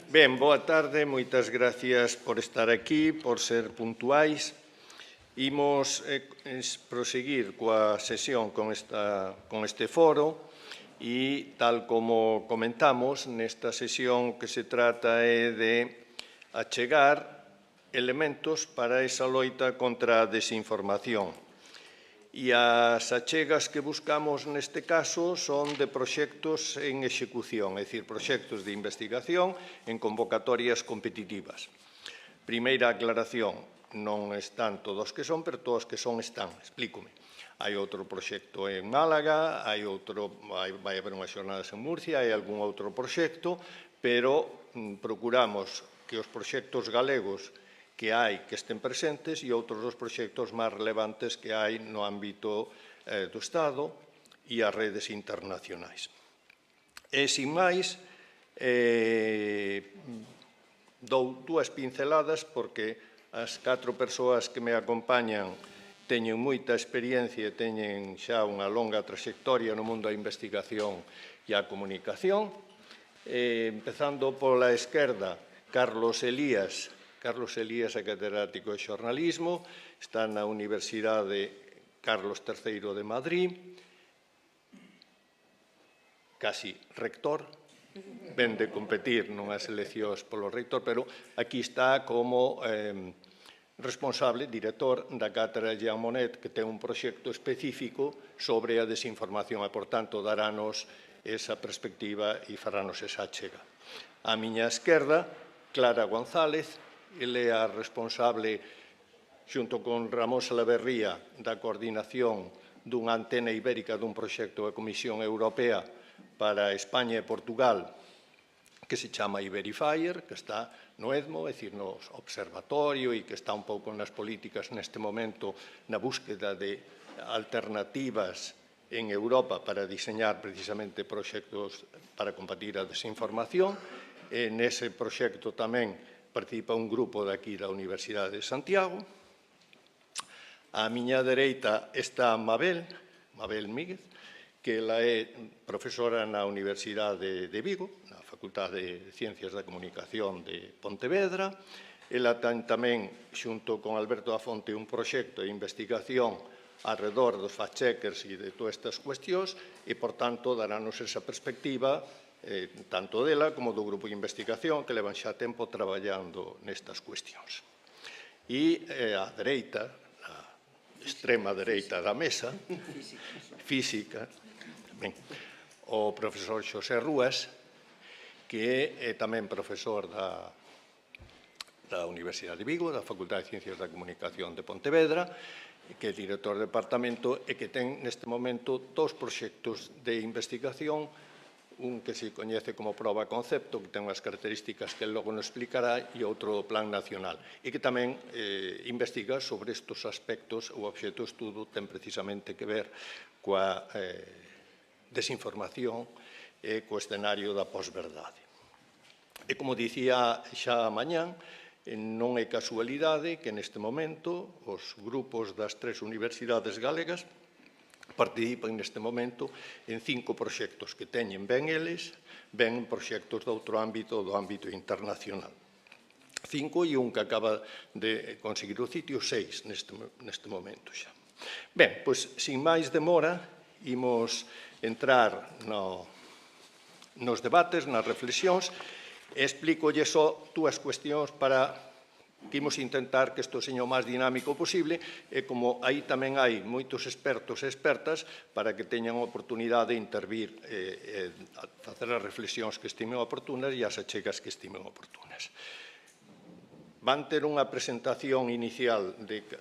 Ben, boa tarde, moitas gracias por estar aquí, por ser puntuais. Imos proseguir coa sesión con este foro e, tal como comentamos, nesta sesión que se trata é de achegar elementos para esa loita contra a desinformación. E as achegas que buscamos neste caso son de proxectos en execución, é dicir, proxectos de investigación en convocatorias competitivas. Primeira aclaración, non están todos que son, pero todos que son están, explícome. Hai outro proxecto en Málaga, vai haber unhas xornadas en Murcia, hai algún outro proxecto, pero procuramos que os proxectos galegos que hai que estén presentes e outros dos proxectos máis relevantes que hai no ámbito do Estado e as redes internacionais. E, sin máis, dou dúas pinceladas porque as 4 persoas que me acompañan teñen moita experiencia e teñen xa unha longa trayectoria no mundo da investigación e a comunicación. Empezando pola esquerda, Carlos Elías é catedrático de xornalismo, está na Universidade Carlos III de Madrid, casi rector, ven de competir nunhas eleccións polo rector, pero aquí está como responsable, director da cátedra Jean Monnet, que ten un proxecto específico sobre a desinformación e, por tanto, darános esa perspectiva e faranos esa achega. A miña esquerda, Clara González, ele é a responsable, xunto con Ramón Salaverría, da coordinación dunha antena ibérica dun proxecto da Comisión Europea para España e Portugal, que se chama Iberifier, que está no EDMO, é dicir, no observatorio e que está un pouco nas políticas neste momento na búsqueda de alternativas en Europa para diseñar precisamente proxectos para combatir a desinformación. Nese proxecto tamén participa un grupo daqui da Universidade de Santiago. A miña dereita está Mabel Míguez, que ela é profesora na Universidade de Vigo, na Facultade de Ciencias da Comunicación de Pontevedra. Ela ten tamén, xunto con Alberto da Fonte, un proxecto de investigación alrededor dos fact-checkers e de todas estas cuestións e, por tanto, darános esa perspectiva tanto dela como do grupo de investigación que levan xa tempo traballando nestas cuestións. E a dereita, a extrema dereita da mesa, física, o profesor Xosé Rúas, que é tamén profesor da Universidade de Vigo, da Facultade de Ciencias da Comunicación de Pontevedra, que é director de departamento e que ten neste momento 2 proxectos de investigación, un que se coñece como proba concepto, que ten unhas características que logo nos explicará, e outro plan nacional, e que tamén investiga sobre estes aspectos. O obxecto de estudo ten precisamente que ver coa desinformación e co escenario da posverdade. E, como dicía xa mañán, non é casualidade que neste momento os grupos das 3 universidades galegas participan neste momento en 5 proxectos que teñen ben eles, ben proxectos de outro ámbito, do ámbito internacional. 5 e un que acaba de conseguir o sitio, 6 neste momento xa. Ben, pois, sin máis demora, imos entrar nos debates, nas reflexións, e explícolle só 2 cuestións para que imos intentar que isto seña o máis dinámico posible e como aí tamén hai moitos expertos e expertas para que teñan a oportunidade de intervir e facer as reflexións que estimen oportunas e as achegas que estimen oportunas. Van ter unha presentación inicial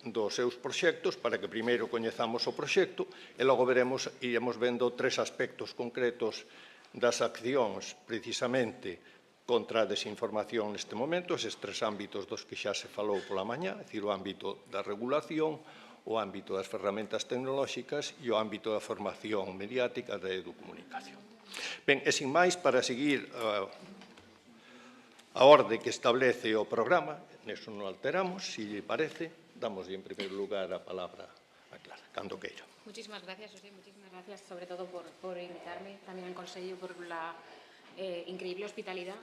dos seus proxectos para que primeiro coñezamos o proxecto e logo iremos vendo 3 aspectos concretos das accións precisamente contra a desinformación neste momento, eses 3 ámbitos dos que xa se falou pola mañá, é dicir, o ámbito da regulación, o ámbito das ferramentas tecnolóxicas e o ámbito da formación mediática da educomunicación. Ben, e sin máis, para seguir a orde que establece o programa, neso non alteramos, se lle parece, damos en primeiro lugar a palabra a Clara, cando queira. Muchísimas gracias, José, muchísimas gracias sobre todo por invitarme, también al Consello por la increíble hospitalidad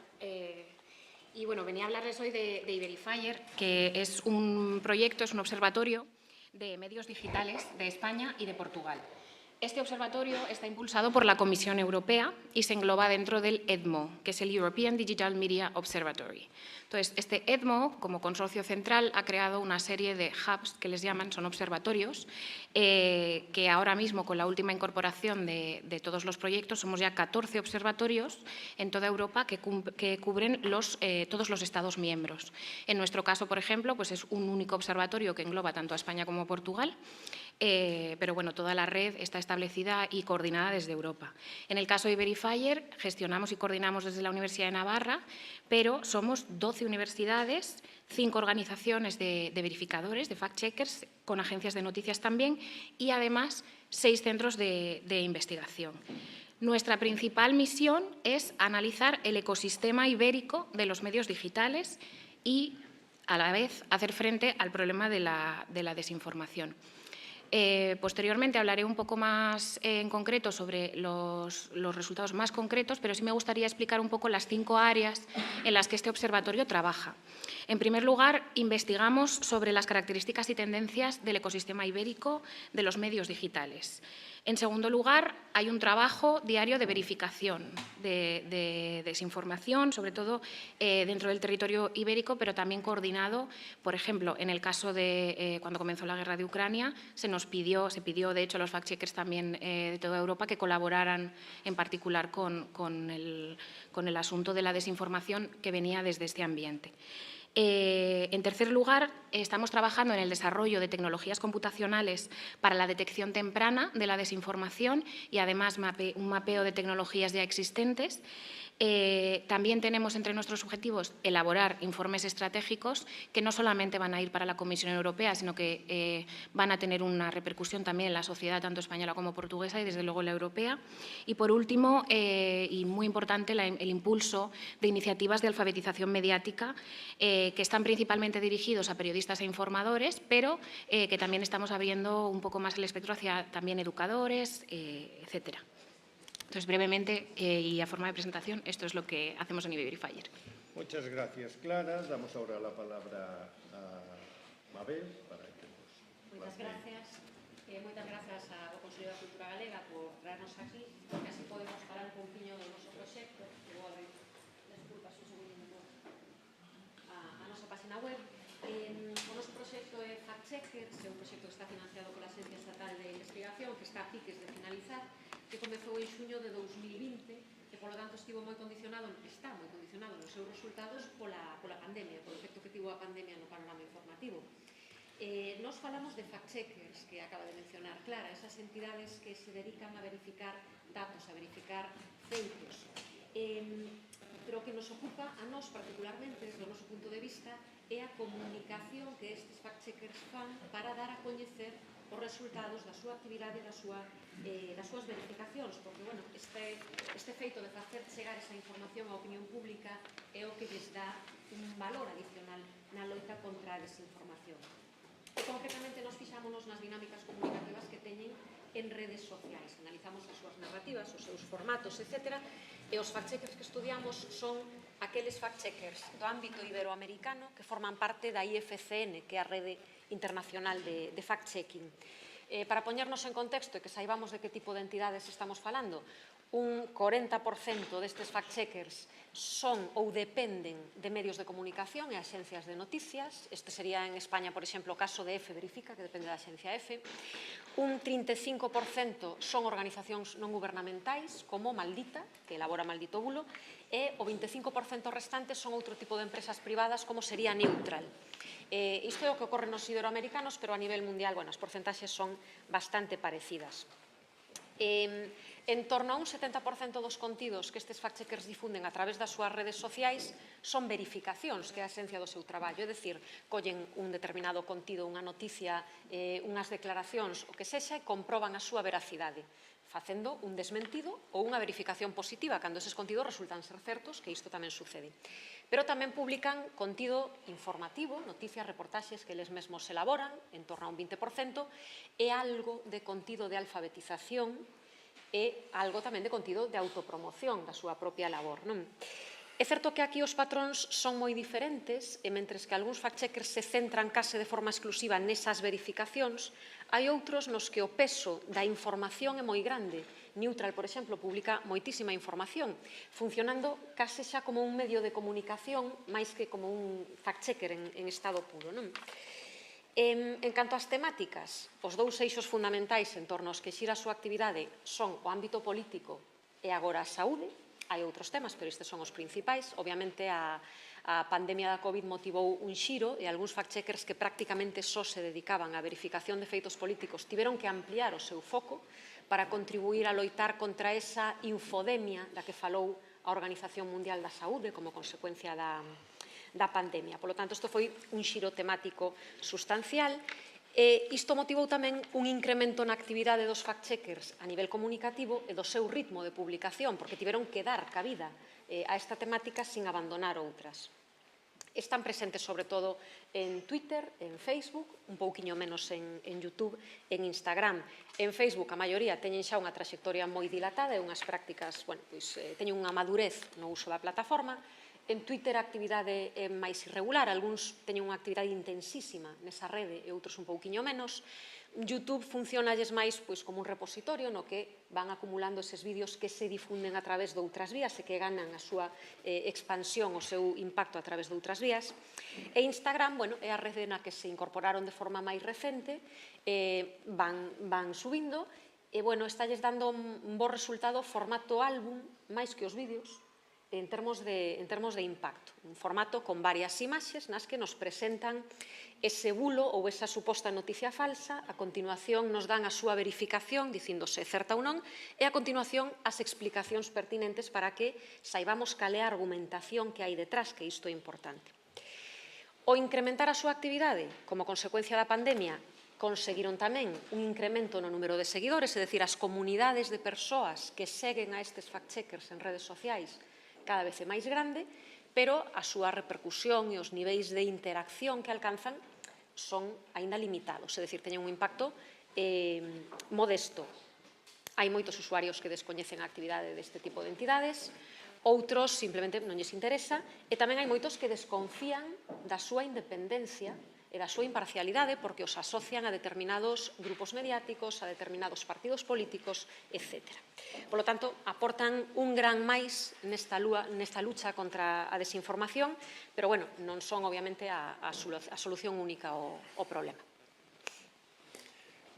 Y bueno, venía a hablarles hoy de Iberifier, que es un proyecto, es un observatorio de medios digitales de España y de Portugal. Este observatorio está impulsado por la Comisión Europea y se engloba dentro del EDMO, que es el European Digital Media Observatory. Entonces, este EDMO, como consorcio central, ha creado una serie de hubs que les llaman, son observatorios, que ahora mismo, con la última incorporación de todos los proyectos, somos ya 14 observatorios en toda Europa que cubren todos los Estados miembros. En nuestro caso, por ejemplo, pues es un único observatorio que engloba tanto a España como a Portugal, pero bueno, toda la red está establecida y coordinada desde Europa. En el caso de Iberifier, gestionamos y coordinamos desde la Universidad de Navarra, pero somos 12 universidades, 5 organizaciones de verificadores, de fact-checkers, con agencias de noticias también, y además 6 centros de investigación. Nuestra principal misión es analizar el ecosistema ibérico de los medios digitales y, a la vez, hacer frente al problema de la desinformación. Posteriormente hablaré un poco más en concreto sobre los resultados más concretos, pero sí me gustaría explicar un poco las 5 áreas en las que este observatorio trabaja. En primer lugar, investigamos sobre las características y tendencias del ecosistema ibérico de los medios digitales. En segundo lugar, hay un trabajo diario de verificación de desinformación, sobre todo dentro del territorio ibérico, pero también coordinado. Por ejemplo, en el caso de cuando comenzó la guerra de Ucrania, se pidió de hecho a los fact-checkers también de toda Europa que colaboraran en particular con el asunto de la desinformación que venía desde este ambiente. En tercer lugar, estamos trabajando en el desarrollo de tecnologías computacionales para la detección temprana de la desinformación y además un mapeo de tecnologías ya existentes. También tenemos entre nuestros objetivos elaborar informes estratégicos que no solamente van a ir para la Comisión Europea, sino que van a tener una repercusión también en la sociedad, tanto española como portuguesa y, desde luego, la europea. Y, por último, y muy importante, el impulso de iniciativas de alfabetización mediática que están principalmente dirigidos a periodistas e informadores, pero que también estamos abriendo un poco más el espectro hacia también educadores, etcétera. Entonces, brevemente y a forma de presentación, esto es lo que hacemos en Iberifier. Muchas gracias, Clara. Damos ahora la palabra a Mabel para que nos... Muchas gracias. Muchas gracias ao Consello da Cultura Galega por traernos aquí, porque así podemos falar un pouquinho do noso proxecto, que vou abrir, desculpas, un segundo, a nosa página web. O noso proxecto é Fact Checkers, é un proxecto que está financiado pola Agencia Estatal de Investigación, que está a piques de finalizar, que comezou en xuño de 2020 e, polo tanto, está moi condicionado nos seus resultados pola pandemia, polo efecto que tivo a pandemia no panorama informativo. Nos falamos de fact-checkers, que acaba de mencionar Clara, esas entidades que se dedican a verificar datos, a verificar feitos. Pero o que nos ocupa a nós particularmente, desde o noso punto de vista, é a comunicación que estes fact-checkers fan para dar a coñecer os resultados da súa actividade e das súas verificacións, porque, bueno, este feito de facer chegar esa información á opinión pública é o que lles dá un valor adicional na loita contra a desinformación. E, concretamente, nos fixámonos nas dinámicas comunicativas que teñen en redes sociais. Analizamos as súas narrativas, os seus formatos, etc. E os fact-checkers que estudiamos son aqueles fact-checkers do ámbito iberoamericano que forman parte da IFCN, que é a Rede Internacional de Fact-Checking. Para poñernos en contexto e que saibamos de que tipo de entidades estamos falando, un 40% destes fact-checkers son ou dependen de medios de comunicación e axencias de noticias. Este sería en España, por exemplo, o caso de EFE Verifica, que depende da axencia EFE. Un 35% son organizacións non gubernamentais, como Maldita, que elabora Maldito Bulo, e o 25% restante son outro tipo de empresas privadas, como sería Neutral. Isto é o que ocorre nos iberoamericanos, pero a nivel mundial, bueno, as porcentaxes son bastante parecidas. En torno a un 70% dos contidos que estes fact-checkers difunden a través das súas redes sociais son verificacións, que é a esencia do seu traballo, é dicir, collen un determinado contido, unha noticia, unhas declaracións, o que sexa, e comproban a súa veracidade, facendo un desmentido ou unha verificación positiva, cando eses contidos resultan ser certos, que isto tamén sucede. Pero tamén publican contido informativo, noticias, reportaxes que eles mesmos elaboran, en torno a un 20%, e algo de contido de alfabetización e algo tamén de contido de autopromoción da súa propia labor, non? É certo que aquí os patróns son moi diferentes e mentres que algúns fact-checkers se centran case de forma exclusiva nesas verificacións, hai outros nos que o peso da información é moi grande. Neutral, por exemplo, publica moitísima información, funcionando case xa como un medio de comunicación máis que como un fact-checker en estado puro, non? En canto ás temáticas, os dous eixos fundamentais en torno aos que xira a súa actividade son o ámbito político e agora a saúde. Hai outros temas, pero estes son os principais. Obviamente, a pandemia da COVID motivou un xiro e algúns fact-checkers que prácticamente só se dedicaban á verificación de feitos políticos tiveron que ampliar o seu foco para contribuir a loitar contra esa infodemia da que falou a Organización Mundial da Saúde como consecuencia da pandemia. Por lo tanto, isto foi un xiro temático sustancial. Isto motivou tamén un incremento na actividade dos fact-checkers a nivel comunicativo e do seu ritmo de publicación, porque tiveron que dar cabida a esta temática sin abandonar outras. Están presentes, sobre todo, en Twitter, en Facebook, un pouquiño menos en YouTube, en Instagram. En Facebook, a maioría teñen xa unha traxectoria moi dilatada e unhas prácticas, teñen unha madurez no uso da plataforma. En Twitter a actividade é máis irregular, algúns teñen unha actividade intensísima nesa rede e outros un pouquiño menos. YouTube funcionalles máis como un repositorio no que van acumulando eses vídeos que se difunden a través de outras vías e que ganan a súa expansión, o seu impacto a través de outras vías. E Instagram, é a rede na que se incorporaron de forma máis recente, van subindo e, estalles dando un bo resultado formato álbum máis que os vídeos, en termos de impacto. Un formato con varias imaxes nas que nos presentan ese bulo ou esa suposta noticia falsa, a continuación nos dan a súa verificación dicindo se é certa ou non, e a continuación as explicacións pertinentes para que saibamos cal é a argumentación que hai detrás, que isto é importante. O incrementar a súa actividade como consecuencia da pandemia conseguiron tamén un incremento no número de seguidores, é dicir, as comunidades de persoas que seguen a estes fact-checkers en redes sociais cada vez é máis grande, pero a súa repercusión e os niveis de interacción que alcanzan son aínda limitados, é dicir, teñen un impacto modesto. Hai moitos usuarios que descoñecen a actividade deste tipo de entidades, outros simplemente non lles interesa, e tamén hai moitos que desconfían da súa independencia e da súa imparcialidade porque os asocian a determinados grupos mediáticos, a determinados partidos políticos, etc. Por lo tanto, aportan un gran máis nesta lucha contra a desinformación, pero, non son, obviamente, a solución única ao problema.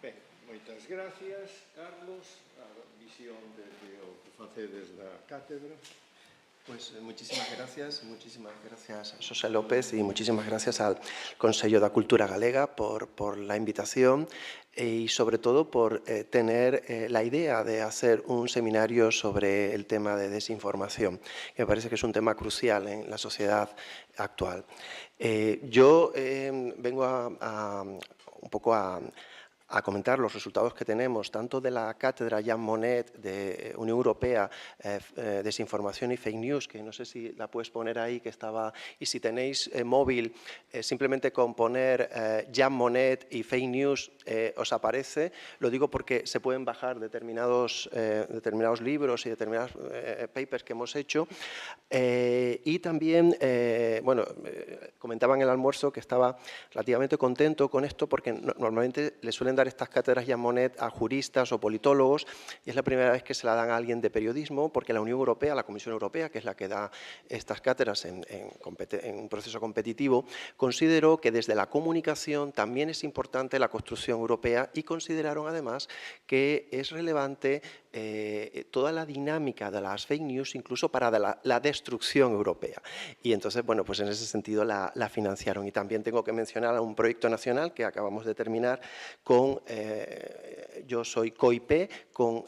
Ben, moitas gracias, Carlos. A visión desde o que facedes da cátedra. Pues muchísimas gracias Xosé López y muchísimas gracias al Consello da Cultura Galega por la invitación y sobre todo por tener la idea de hacer un seminario sobre el tema de desinformación, que me parece que es un tema crucial en la sociedad actual. Yo vengo un poco a comentar los resultados que tenemos tanto de la cátedra Jean Monnet de Unión Europea, Desinformación y Fake News, que no sé si la puedes poner ahí, que estaba, y si tenéis móvil, simplemente con poner Jean Monnet y Fake News os aparece. Lo digo porque se pueden bajar determinados libros y determinados papers que hemos hecho. Y también, comentaba en el almuerzo que estaba relativamente contento con esto porque normalmente le suelen dar estas cátedras Jean Monnet a juristas o politólogos y es la primera vez que se la dan a alguien de periodismo porque la Unión Europea, la Comisión Europea, que es la que da estas cátedras en un proceso competitivo, consideró que desde la comunicación también es importante la construcción europea y consideraron además que es relevante toda la dinámica de las fake news, incluso para la destrucción europea. Y entonces, pues en ese sentido la financiaron. Y también tengo que mencionar a un proyecto nacional que acabamos de terminar con, yo soy COIP, con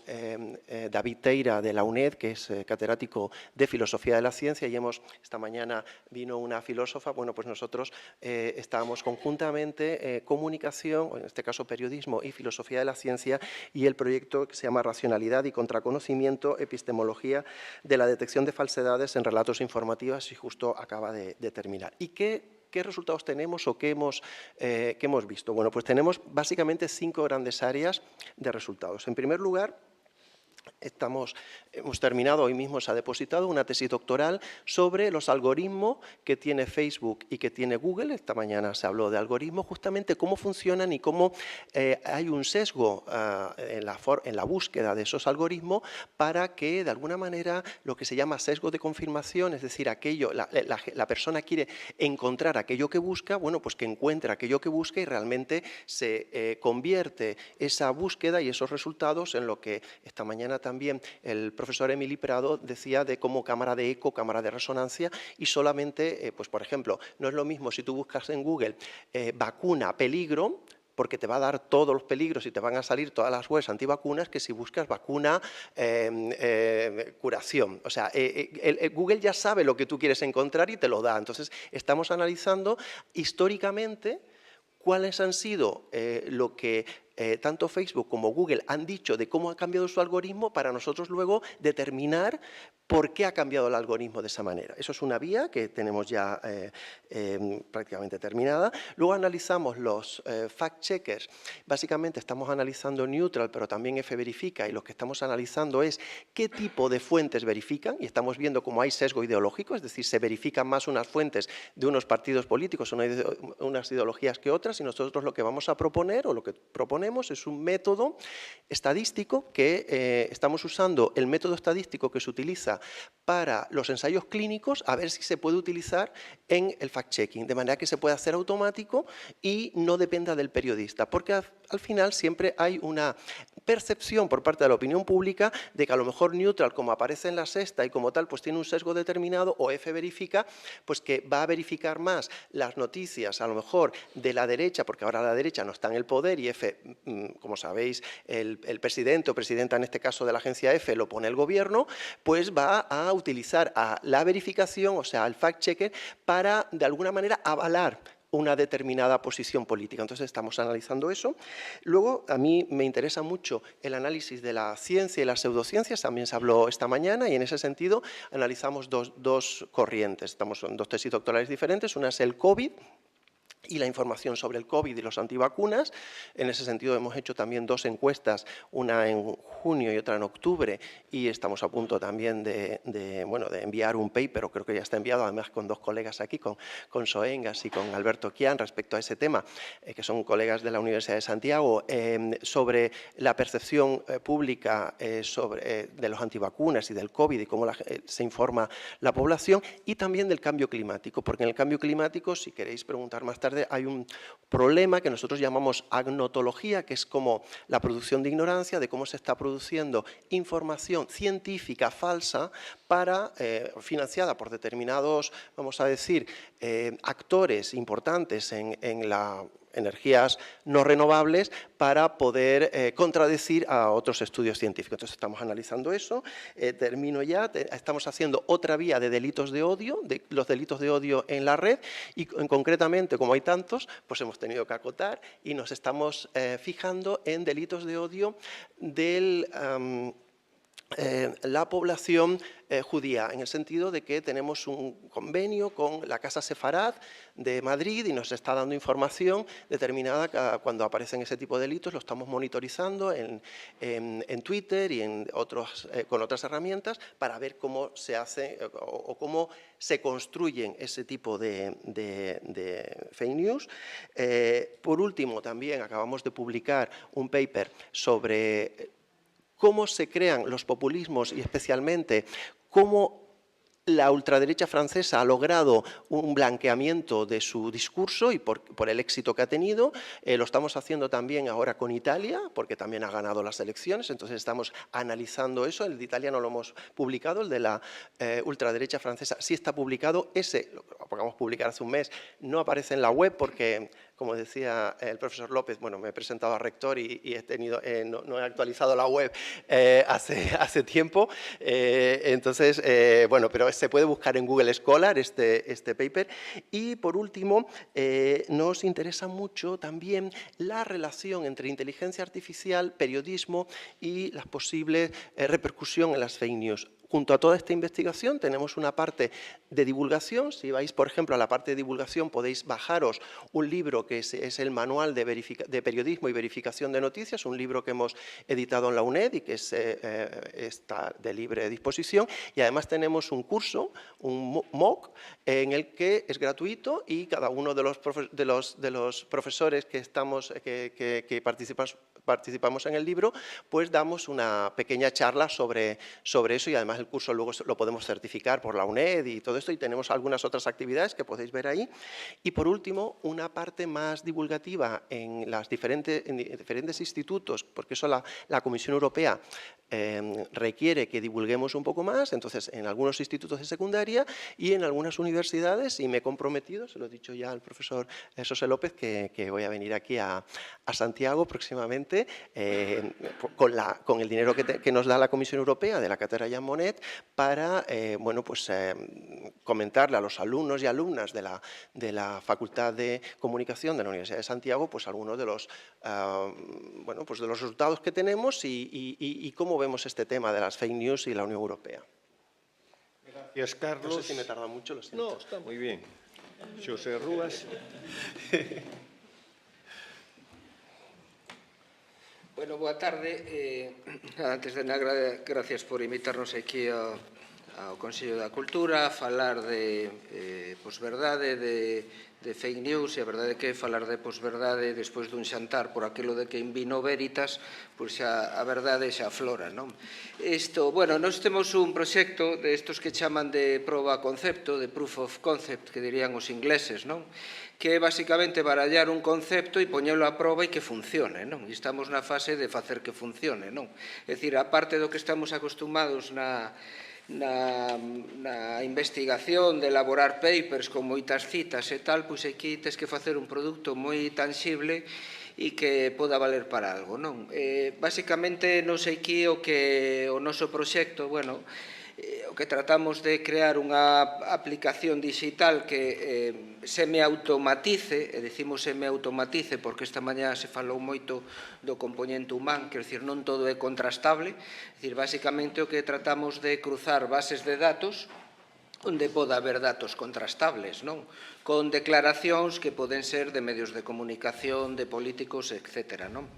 David Teira de la UNED, que es catedrático de Filosofía de la Ciencia, y esta mañana vino una filósofa, pues nosotros estábamos conjuntamente comunicación, o en este caso periodismo y filosofía de la ciencia, y el proyecto que se llama Racionalidad y Contraconocimiento, Epistemología de la detección de falsedades en relatos informativos, y justo acaba de terminar. ¿Y qué resultados tenemos o qué hemos visto? Pues tenemos básicamente 5 grandes áreas de resultados. En primer lugar, Hemos terminado, hoy mismo se ha depositado una tesis doctoral sobre los algoritmos que tiene Facebook y que tiene Google. Esta mañana se habló de algoritmos, justamente cómo funcionan y cómo hay un sesgo en la búsqueda de esos algoritmos para que, de alguna manera, lo que se llama sesgo de confirmación, es decir, la persona quiere encontrar aquello que busca, bueno, pues que encuentre aquello que busca y realmente se convierte esa búsqueda y esos resultados en lo que esta mañana también el profesor Emili Prado decía de cómo cámara de eco, cámara de resonancia, y solamente, pues por ejemplo, no es lo mismo si tú buscas en Google vacuna peligro, porque te va a dar todos los peligros y te van a salir todas las webs antivacunas, que si buscas vacuna curación. O sea, Google ya sabe lo que tú quieres encontrar y te lo da. Entonces, estamos analizando históricamente cuáles han sido lo que tanto Facebook como Google han dicho de cómo ha cambiado su algoritmo para nosotros luego determinar por qué ha cambiado el algoritmo de esa manera. Eso es una vía que tenemos ya prácticamente terminada. Luego analizamos los fact-checkers. Básicamente estamos analizando Neutral, pero también F-Verifica, y lo que estamos analizando es qué tipo de fuentes verifican, y estamos viendo cómo hay sesgo ideológico, es decir, se verifican más unas fuentes de unos partidos políticos, unas ideologías que otras, y nosotros lo que vamos a proponer, o lo que proponemos, es un método estadístico que estamos usando, el método estadístico que se utiliza para los ensayos clínicos, a ver si se puede utilizar en el fact-checking, de manera que se pueda hacer automático y no dependa del periodista, porque al final siempre hay una percepción por parte de la opinión pública de que a lo mejor Neutral, como aparece en La Sexta y como tal, pues tiene un sesgo determinado, o F-Verifica, pues que va a verificar más las noticias, a lo mejor de la derecha, porque ahora la derecha no está en el poder y F, como sabéis, el presidente o presidenta, en este caso de la agencia F, lo pone el gobierno, pues va a utilizar a la verificación, o sea, al fact-checker, para, de alguna manera, avalar una determinada posición política. Entonces, estamos analizando eso. Luego, a mí me interesa mucho el análisis de la ciencia y las pseudociencias, también se habló esta mañana, y en ese sentido analizamos dos corrientes. Estamos en dos tesis doctorales diferentes, una es el COVID, y la información sobre el COVID y los antivacunas. En ese sentido hemos hecho también dos encuestas, una en junio y otra en octubre, y estamos a punto también de enviar un paper, o creo que ya está enviado, además con dos colegas aquí, con Soengas y con Alberto Kian, respecto a ese tema, que son colegas de la Universidad de Santiago, sobre la percepción pública de los antivacunas y del COVID y cómo se informa la población, y también del cambio climático, porque en el cambio climático, si queréis preguntar más tarde, hay un problema que nosotros llamamos agnotología, que es como la producción de ignorancia, de cómo se está produciendo información científica falsa financiada por determinados, vamos a decir, actores importantes en las energías no renovables para poder contradecir a otros estudios científicos. Entonces, estamos analizando eso. Termino ya. Estamos haciendo otra vía de delitos de odio, de los delitos de odio en la red, y concretamente, como hay tantos, pues hemos tenido que acotar y nos estamos fijando en delitos de odio de la población judía, en el sentido de que tenemos un convenio con la Casa Sefarad de Madrid y nos está dando información determinada cuando aparecen ese tipo de delitos. Lo estamos monitorizando en Twitter y con otras herramientas para ver cómo se hace o cómo se construyen ese tipo de fake news. Por último, también acabamos de publicar un paper sobre cómo se crean los populismos y especialmente cómo la ultraderecha francesa ha logrado un blanqueamiento de su discurso y por el éxito que ha tenido. Lo estamos haciendo también ahora con Italia, porque también ha ganado las elecciones, entonces estamos analizando eso. El de Italia no lo hemos publicado, el de la ultraderecha francesa sí está publicado. Ese lo acabamos de publicar hace un mes, no aparece en la web porque, como decía el profesor López, bueno, me he presentado a rector y no he actualizado la web hace tiempo, entonces, bueno, pero se puede buscar en Google Scholar este paper. Y por último, nos interesa mucho también la relación entre inteligencia artificial, periodismo y la posible repercusión en las fake news. Junto a toda esta investigación tenemos una parte de divulgación. Si vais, por ejemplo, a la parte de divulgación, podéis bajaros un libro que es el Manual de Periodismo y Verificación de Noticias, un libro que hemos editado en la UNED y que está de libre disposición. Y además tenemos un curso, un MOOC, en el que es gratuito y cada uno de los profesores que participamos en el libro, pues damos una pequeña charla sobre eso, y además el curso luego lo podemos certificar por la UNED y todo esto, y tenemos algunas otras actividades que podéis ver ahí. Y por último, una parte más divulgativa en diferentes institutos, porque eso la Comisión Europea requiere que divulguemos un poco más, entonces en algunos institutos de secundaria y en algunas universidades, y me he comprometido, se lo he dicho ya al profesor José López, que voy a venir aquí a Santiago próximamente con el dinero que nos da la Comisión Europea de la Cátedra Jean Monnet para comentarle a los alumnos y alumnas de la Facultad de Comunicación de la Universidad de Santiago pues algunos de los resultados que tenemos y cómo vemos este tema de las fake news y la Unión Europea. Gracias, Carlos. No sé si me tarda mucho, lo siento. No, está muy bien. José Rúas. Bueno, boa tarde. Antes de nada, gracias por invitarnos aquí ao Consello da Cultura a falar de posverdade, de fake news, e a verdade é que falar de posverdade despois dun xantar por aquilo de que in vino veritas, pois xa a verdade xa aflora, non? Bueno, nós temos un proxecto destos que chaman de proba concepto, de proof of concept, que dirían os ingleses, non? Que é basicamente barallar un concepto e poñelo a proba e que funcione, non? E estamos na fase de facer que funcione, non? É dicir, a parte do que estamos acostumados na investigación de elaborar papers con moitas citas e tal, pois aquí tens que facer un produto moi tangible e que poda valer para algo, non? Basicamente, non sei aquí o noso proxecto, bueno, o que tratamos de crear unha aplicación digital que semiautomatice, e dicimos semiautomatice porque esta mañá se falou moito do componente humán, quer dizer, non todo é contrastable, é dicir, basicamente o que tratamos de cruzar bases de datos onde poda haber datos contrastables, non? Con declaracións que poden ser de medios de comunicación, de políticos, etc., non?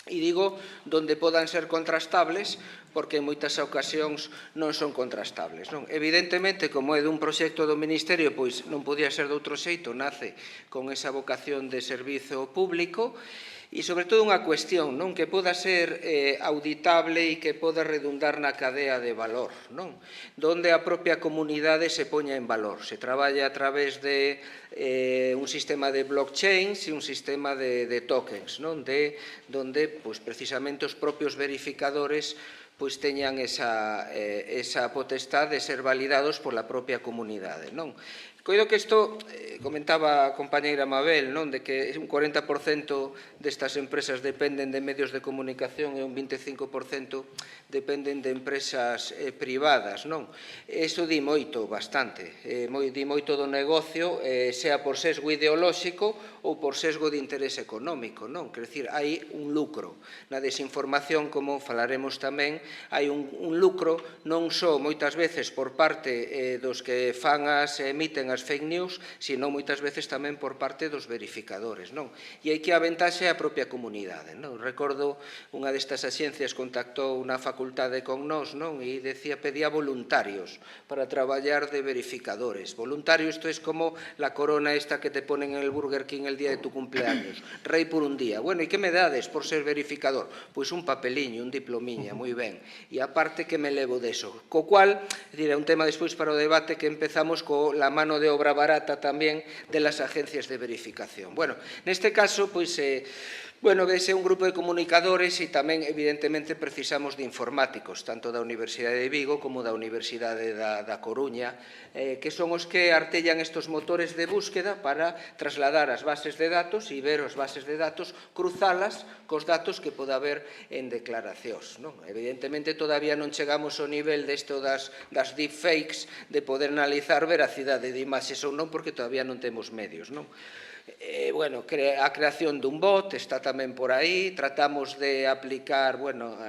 E digo donde podan ser contrastables porque en moitas ocasións non son contrastables, non? Evidentemente, como é dun proxecto do Ministerio, pois non podía ser de outro xeito, nace con esa vocación de servizo público e, sobre todo, unha cuestión, non? Que poda ser auditable e que poda redundar na cadea de valor, non? Donde a propia comunidade se poña en valor. Se traballa a través de un sistema de blockchains e un sistema de tokens, non? Donde, precisamente, os propios verificadores teñan esa potestad de ser validados pola propia comunidade, non? Coido que isto, comentaba a compañeira Mabel, non? De que un 40% destas empresas dependen de medios de comunicación e un 25% dependen de empresas privadas, non? Iso di moito, bastante, di moito do negocio, sea por sesgo ideolóxico ou por sesgo de interés económico, non? Quer dicir, hai un lucro. Na desinformación, como falaremos tamén, hai un lucro non só moitas veces por parte dos que emiten as fake news, sino moitas veces tamén por parte dos verificadores, non? E aí que a ventaxe é a propia comunidade, non? Recordo unha destas axencias contactou unha facultade con nós, non? E pedía voluntarios para traballar de verificadores. Voluntarios, isto é como la corona esta que te ponen en el Burger King el día de tu cumpleaños. Rei por un día. Bueno, e que me dades por ser verificador? Pois un papeliño, un diplomiña, moi ben. E aparte que me levo deso. Co cual, é un tema despois para o debate que empezamos co la mano de obra barata tamén de las agencias de verificación. Bueno, neste caso, vese un grupo de comunicadores e tamén, evidentemente, precisamos de informáticos, tanto da Universidade de Vigo como da Universidade da Coruña, que son os que artellan estes motores de búsqueda para trasladar as bases de datos e ver as bases de datos, cruzalas cos datos que poda haber en declaracións, non? Evidentemente, todavía non chegamos ao nivel desto das deepfakes de poder analizar veracidade de imaxes ou non, porque todavía non temos medios, non? Bueno, a creación dun bot está tamén por aí, tratamos de aplicar, bueno,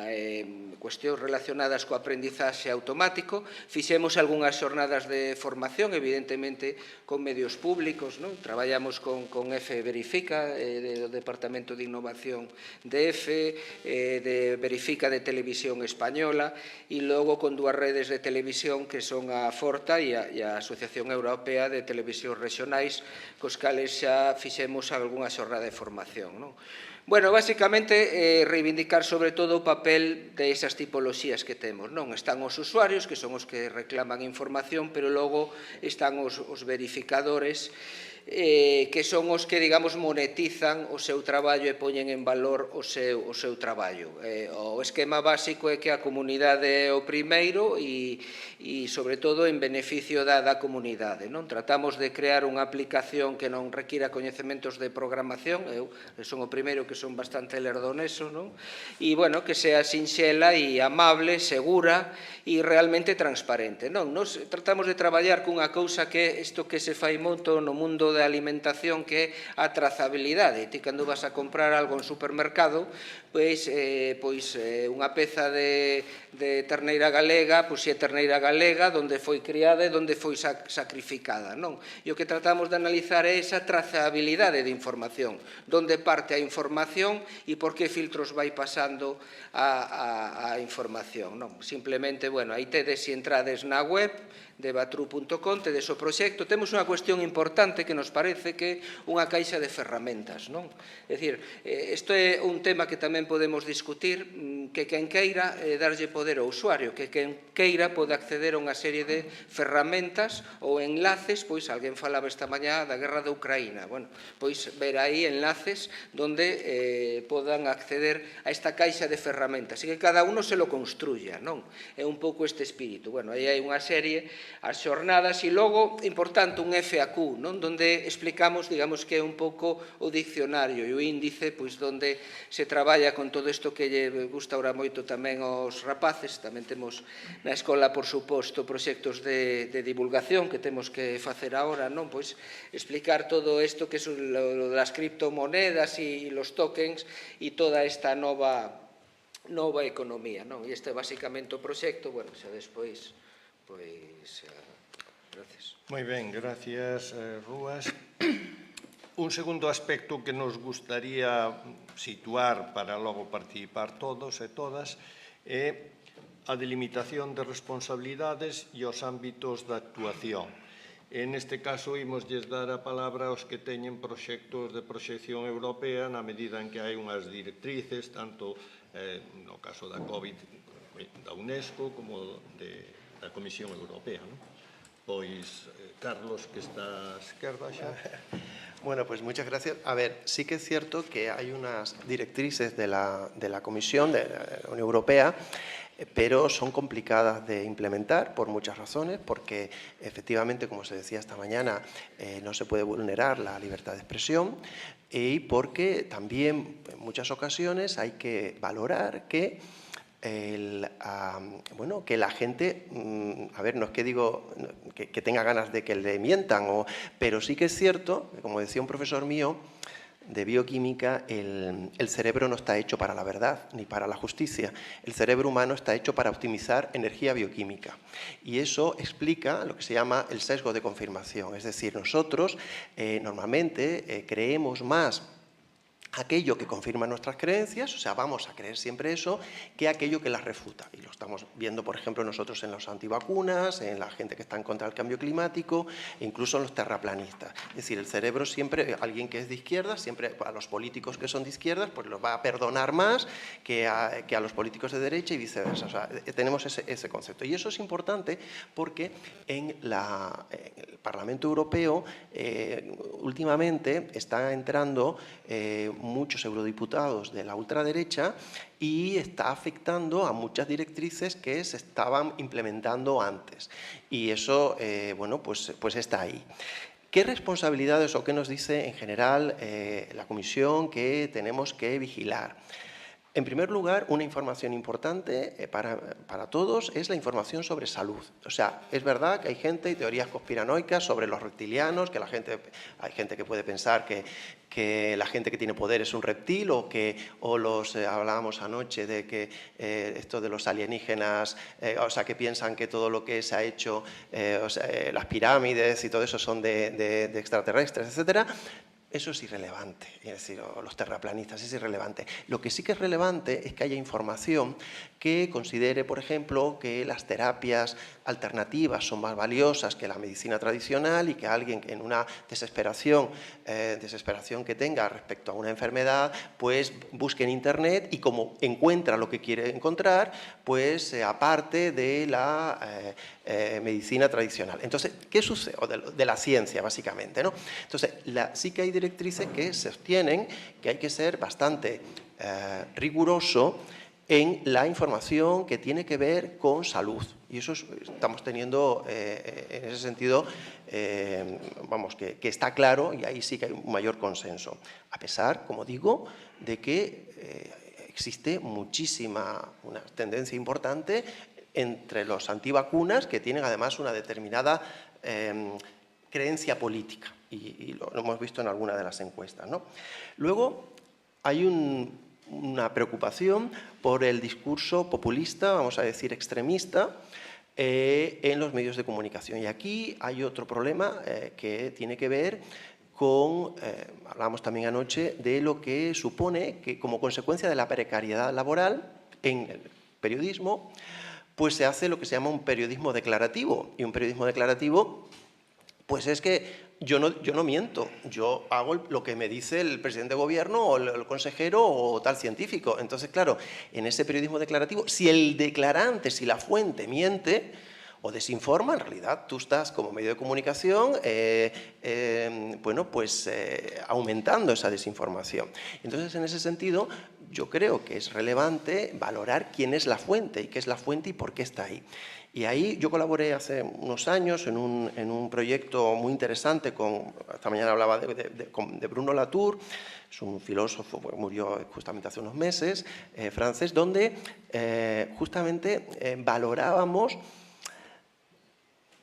cuestións relacionadas co aprendizaxe automático, fixemos algunhas xornadas de formación, evidentemente, con medios públicos, non? Traballamos con F Verifica, do Departamento de Innovación de F, de Verifica de Televisión Española, e logo con dúas redes de televisión que son a Forta e a Asociación Europea de Televisións Regionais, cos cales xa fixemos algunha xornada de formación, non? Bueno, basicamente, reivindicar sobre todo o papel de esas tipoloxías que temos, non? Están os usuarios, que son os que reclaman información, pero logo están os verificadores, que son os que, digamos, monetizan o seu traballo e poñen en valor o seu traballo. O esquema básico é que a comunidade é o primeiro e, sobre todo, en beneficio da comunidade, non? Tratamos de crear unha aplicación que non requira coñecementos de programación, eu son o primeiro que son bastante lerdo neso, non? E, bueno, que sea sinxela e amable, segura e realmente transparente, non? Nos tratamos de traballar cunha cousa que é isto que se fai moito no mundo de alimentación, que é a trazabilidade. Ti, cando vas a comprar algo en supermercado, pois unha peza de terneira galega, pois se é terneira galega, onde foi criada e onde foi sacrificada, non? E o que tratamos de analizar é esa trazabilidade de información, onde parte a información e por que filtros vai pasando a información, non? Simplemente, bueno, aí tedes, se entrades na web de batru.com, tedes o proxecto. Temos unha cuestión importante que nos parece que é unha caixa de ferramentas, non? É dicir, isto é un tema que tamén podemos discutir, que quen queira darlle poder ao usuario, que quen queira pode acceder a unha serie de ferramentas ou enlaces, pois alguén falaba esta mañá da guerra de Ucraína, bueno, pois ver aí enlaces onde podan acceder a esta caixa de ferramentas, e que cada uno se lo construya, non? É un pouco este espírito. Bueno, aí hai unha serie, as xornadas, e logo, importante, un FAQ, non? Donde explicamos, digamos, que é un pouco o diccionario e o índice, pois, donde se traballa con todo isto que lle gusta ahora moito tamén aos rapaces. Tamén temos na escola, por suposto, proxectos de divulgación que temos que facer agora, non? Pois explicar todo isto que son das criptomonedas e los tokens e toda esta nova economía, non? E este é basicamente o proxecto. Bueno, xa despois, pois, gracias. Moi ben, gracias, Rúas. Un segundo aspecto que nos gustaría situar para logo participar todos e todas é a delimitación de responsabilidades e os ámbitos de actuación. En este caso, imosles dar a palabra aos que teñen proxectos de proxección europea na medida en que hai unhas directrices, tanto no caso da COVID, da UNESCO, como da Comisión Europea, non? Pois, Carlos, que está á esquerda xa. Bueno, pues muchas gracias. A ver, sí que es cierto que hay unas directrices de la Comisión de la Unión Europea, pero son complicadas de implementar por muchas razones, porque efectivamente, como se decía esta mañana, no se puede vulnerar la libertad de expresión, y porque también en muchas ocasiones hay que valorar que que la gente, a ver, no es que digo que tenga ganas de que le mientan, pero sí que es cierto, como decía un profesor mío de bioquímica, el cerebro no está hecho para la verdad ni para la justicia. El cerebro humano está hecho para optimizar energía bioquímica. Y eso explica lo que se llama el sesgo de confirmación. Es decir, nosotros normalmente creemos más aquello que confirma nuestras creencias, o sea, vamos a creer siempre eso, que aquello que las refuta. Y lo estamos viendo, por ejemplo, nosotros en los antivacunas, en la gente que está en contra del cambio climático, e incluso en los terraplanistas. Es decir, el cerebro siempre, alguien que es de izquierda, siempre a los políticos que son de izquierdas, pues los va a perdonar más que a los políticos de derecha y viceversa. O sea, tenemos ese concepto. Y eso es importante porque en el Parlamento Europeo últimamente está entrando muchos eurodiputados de la ultraderecha y está afectando a muchas directrices que se estaban implementando antes. Y eso, bueno, pues está ahí. ¿Qué responsabilidades o qué nos dice en general la Comisión que tenemos que vigilar? En primer lugar, una información importante para todos es la información sobre salud. O sea, es verdad que hay gente y teorías conspiranoicas sobre los reptilianos, que hay gente que puede pensar que la gente que tiene poder es un reptil hablábamos anoche de que esto de los alienígenas, o sea, que piensan que todo lo que se ha hecho, las pirámides y todo eso son de extraterrestres, etcétera. Eso es irrelevante, es decir, los terraplanistas es irrelevante. Lo que sí que es relevante es que haya información que considere, por ejemplo, que las terapias alternativas son más valiosas que la medicina tradicional y que alguien en una desesperación que tenga respecto a una enfermedad, pues busque en Internet y como encuentra lo que quiere encontrar, pues se aparte de la medicina tradicional. Entonces, ¿qué sucede? De la ciencia, básicamente, ¿no? Entonces, sí que hay directrices que sostienen que hay que ser bastante riguroso en la información que tiene que ver con salud. Y eso estamos teniendo, en ese sentido, vamos, que está claro y ahí sí que hay un mayor consenso. A pesar, como digo, de que existe una tendencia importante entre los antivacunas que tienen además una determinada creencia política. Y lo hemos visto en alguna de las encuestas, ¿no? Luego, hay una preocupación por el discurso populista, vamos a decir extremista, en los medios de comunicación. Y aquí hay otro problema que tiene que ver con, hablábamos también anoche, de lo que supone que como consecuencia de la precariedad laboral en el periodismo, pues se hace lo que se llama un periodismo declarativo. Y un periodismo declarativo, pues es que yo no miento, yo hago lo que me dice el presidente de gobierno o el consejero o tal científico. Entonces, claro, en ese periodismo declarativo, si el declarante, si la fuente miente o desinforma, en realidad tú estás como medio de comunicación aumentando esa desinformación. Entonces, en ese sentido, yo creo que es relevante valorar quién es la fuente y qué es la fuente y por qué está ahí. Y ahí yo colaboré hace unos años en un proyecto muy interesante esta mañana hablaba de Bruno Latour, es un filósofo, murió justamente hace unos meses, francés, donde justamente valorábamos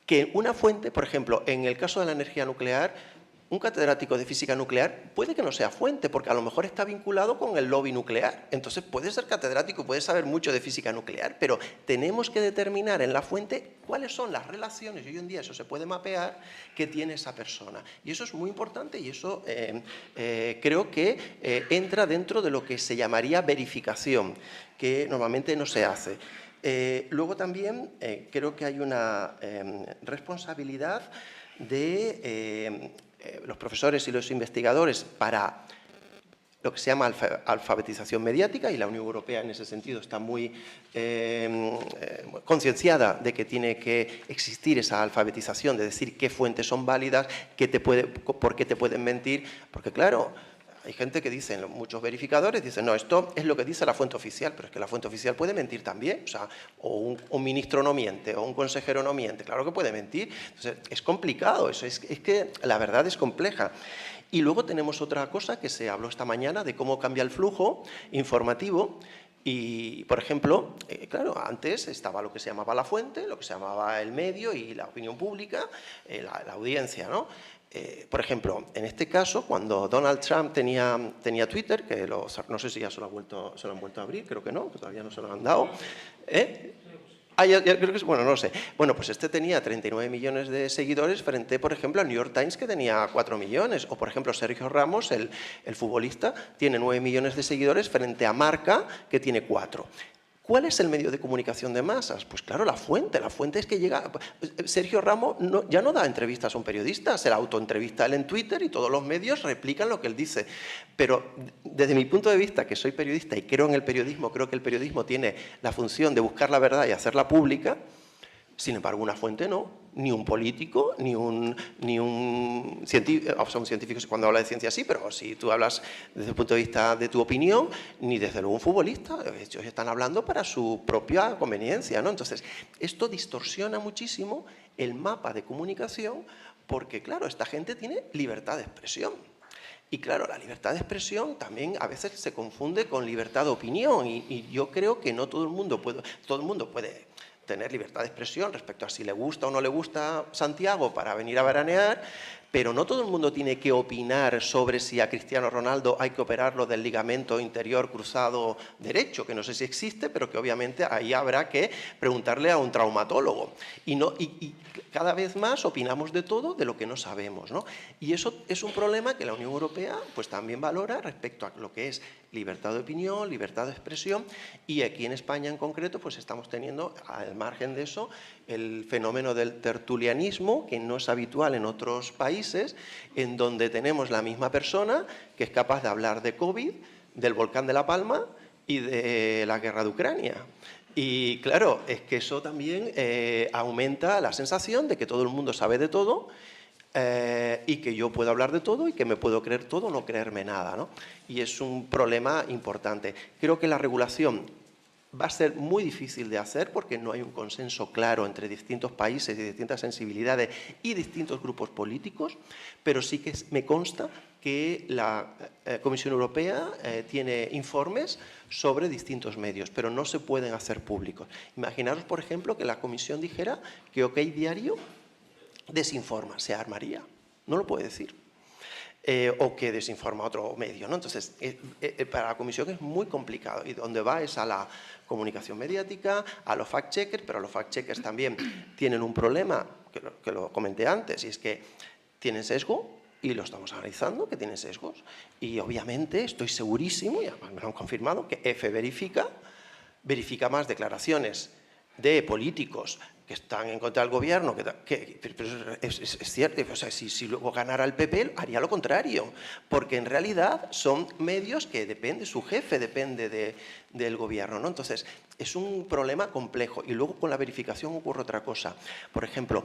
que una fuente, por ejemplo, en el caso de la energía nuclear, un catedrático de física nuclear puede que no sea fuente, porque a lo mejor está vinculado con el lobby nuclear. Entonces puede ser catedrático, puede saber mucho de física nuclear, pero tenemos que determinar en la fuente cuáles son las relaciones, y hoy en día eso se puede mapear, que tiene esa persona. Y eso es muy importante y eso creo que entra dentro de lo que se llamaría verificación, que normalmente no se hace. Luego también creo que hay una responsabilidad de los profesores y los investigadores para lo que se llama alfabetización mediática, y la Unión Europea en ese sentido está muy concienciada de que tiene que existir esa alfabetización, de decir qué fuentes son válidas, por qué te pueden mentir, porque claro, hay gente que dicen, muchos verificadores dicen, no, esto es lo que dice la fuente oficial, pero es que la fuente oficial puede mentir también, o sea, o un ministro no miente, o un consejero no miente, claro que puede mentir. Entonces, es complicado, es que la verdad es compleja. Y luego tenemos otra cosa que se habló esta mañana de cómo cambia el flujo informativo. Y, por ejemplo, claro, antes estaba lo que se llamaba la fuente, lo que se llamaba el medio y la opinión pública, la audiencia, ¿no? Por ejemplo, en este caso, cuando Donald Trump tenía Twitter, que no sé si ya se lo han vuelto a abrir, creo que no, que todavía no se lo han dado. Ya creo que bueno, no lo sé. Bueno, pues este tenía 39 millones de seguidores frente, por ejemplo, al New York Times, que tenía 4 millones. O, por ejemplo, Sergio Ramos, el futbolista, tiene 9 millones de seguidores frente a Marca, que tiene 4. ¿Cuál es el medio de comunicación de masas? Pues claro, la fuente es que llega... Sergio Ramos ya no da entrevistas a un periodista, se la autoentrevista él en Twitter y todos los medios replican lo que él dice. Pero desde mi punto de vista, que soy periodista y creo en el periodismo, creo que el periodismo tiene la función de buscar la verdad y hacerla pública. Sin embargo, una fuente no, ni un político, ni un científico, o sea, un científico cuando habla de ciencia sí, pero si tú hablas desde el punto de vista de tu opinión, ni desde luego un futbolista, ellos están hablando para su propia conveniencia, ¿no? Entonces, esto distorsiona muchísimo el mapa de comunicación porque, claro, esta gente tiene libertad de expresión. Y claro, la libertad de expresión también a veces se confunde con libertad de opinión y yo creo que no todo el mundo puede tener libertad de expresión respecto a si le gusta o no le gusta Santiago para venir a veranear, pero no todo el mundo tiene que opinar sobre si a Cristiano Ronaldo hay que operarlo del ligamento interior cruzado derecho, que no sé si existe, pero que obviamente ahí habrá que preguntarle a un traumatólogo. Y cada vez más opinamos de todo de lo que no sabemos, ¿no? Y eso es un problema que la Unión Europea pues, también valora respecto a lo que es libertad de opinión, libertad de expresión, y aquí en España en concreto pues estamos teniendo, al margen de eso, el fenómeno del tertulianismo, que no es habitual en otros países, en donde tenemos la misma persona que es capaz de hablar de COVID, del volcán de La Palma y de la guerra de Ucrania. Y claro, es que eso también aumenta la sensación de que todo el mundo sabe de todo y que yo puedo hablar de todo y que me puedo creer todo o no creerme nada, ¿no? Y es un problema importante. Creo que la regulación va a ser muy difícil de hacer porque no hay un consenso claro entre distintos países y distintas sensibilidades y distintos grupos políticos, pero sí que me consta que la Comisión Europea tiene informes sobre distintos medios, pero no se pueden hacer públicos. Imaginaros, por ejemplo, que la Comisión dijera que OK Diario desinforma, se armaría. No lo puede decir. O que desinforma otro medio, ¿no? Entonces, para la Comisión es muy complicado y donde va es a la comunicación mediática, a los fact-checkers, pero los fact-checkers también tienen un problema, que lo comenté antes, y es que tienen sesgo y lo estamos analizando, que tienen sesgos. Y obviamente estoy segurísimo, y además me lo han confirmado, que EFE verifica más declaraciones de políticos que están en contra del gobierno, pero es cierto, o sea, si luego ganara el PP haría lo contrario, porque en realidad son medios que depende, su jefe depende del gobierno, ¿no? Entonces, es un problema complejo. Y luego con la verificación ocurre otra cosa. Por ejemplo,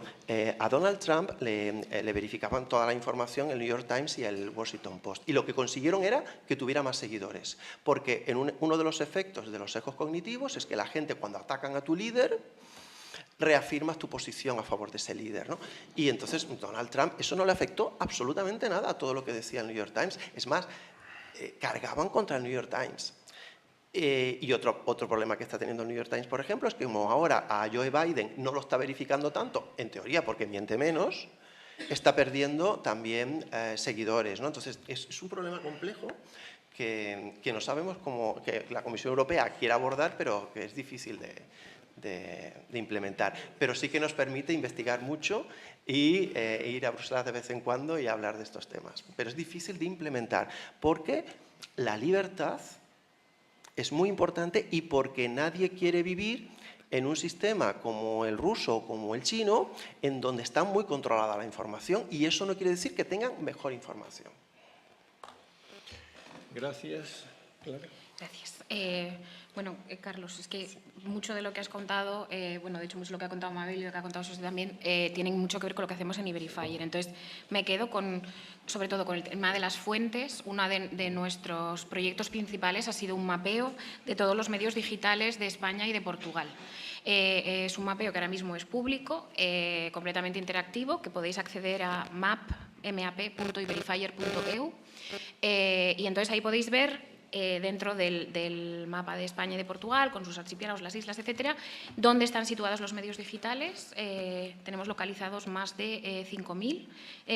a Donald Trump le verificaban toda la información el New York Times y el Washington Post. Y lo que consiguieron era que tuviera más seguidores. Porque uno de los efectos de los sesgos cognitivos es que la gente, cuando atacan a tu líder, reafirmas tu posición a favor de ese líder, ¿no? Y entonces Donald Trump, eso no le afectó absolutamente nada a todo lo que decía el New York Times. Es más, cargaban contra el New York Times. Y otro problema que está teniendo el New York Times, por ejemplo, es que como ahora a Joe Biden no lo está verificando tanto, en teoría porque miente menos, está perdiendo también seguidores, ¿no? Entonces, es un problema complejo que no sabemos cómo, que la Comisión Europea quiere abordar, pero que es difícil de implementar. Pero sí que nos permite investigar mucho y ir a Bruselas de vez en cuando y hablar de estos temas. Pero es difícil de implementar porque la libertad es muy importante y porque nadie quiere vivir en un sistema como el ruso o como el chino, en donde está muy controlada la información, y eso no quiere decir que tengan mejor información. Gracias. Clara. Gracias. Bueno, Carlos, es que mucho de lo que has contado, bueno, de hecho mucho de lo que ha contado Mabel y lo que ha contado José también, tienen mucho que ver con lo que hacemos en Iberifier. Entonces, me quedo sobre todo con el tema de las fuentes. Uno de nuestros proyectos principales ha sido un mapeo de todos los medios digitales de España y de Portugal. Es un mapeo que ahora mismo es público, completamente interactivo, que podéis acceder a map.iberifier.eu y entonces ahí podéis ver dentro del mapa de España y de Portugal, con sus archipiélagos, las islas, etcétera, dónde están situados los medios digitales. Tenemos localizados más de 5.000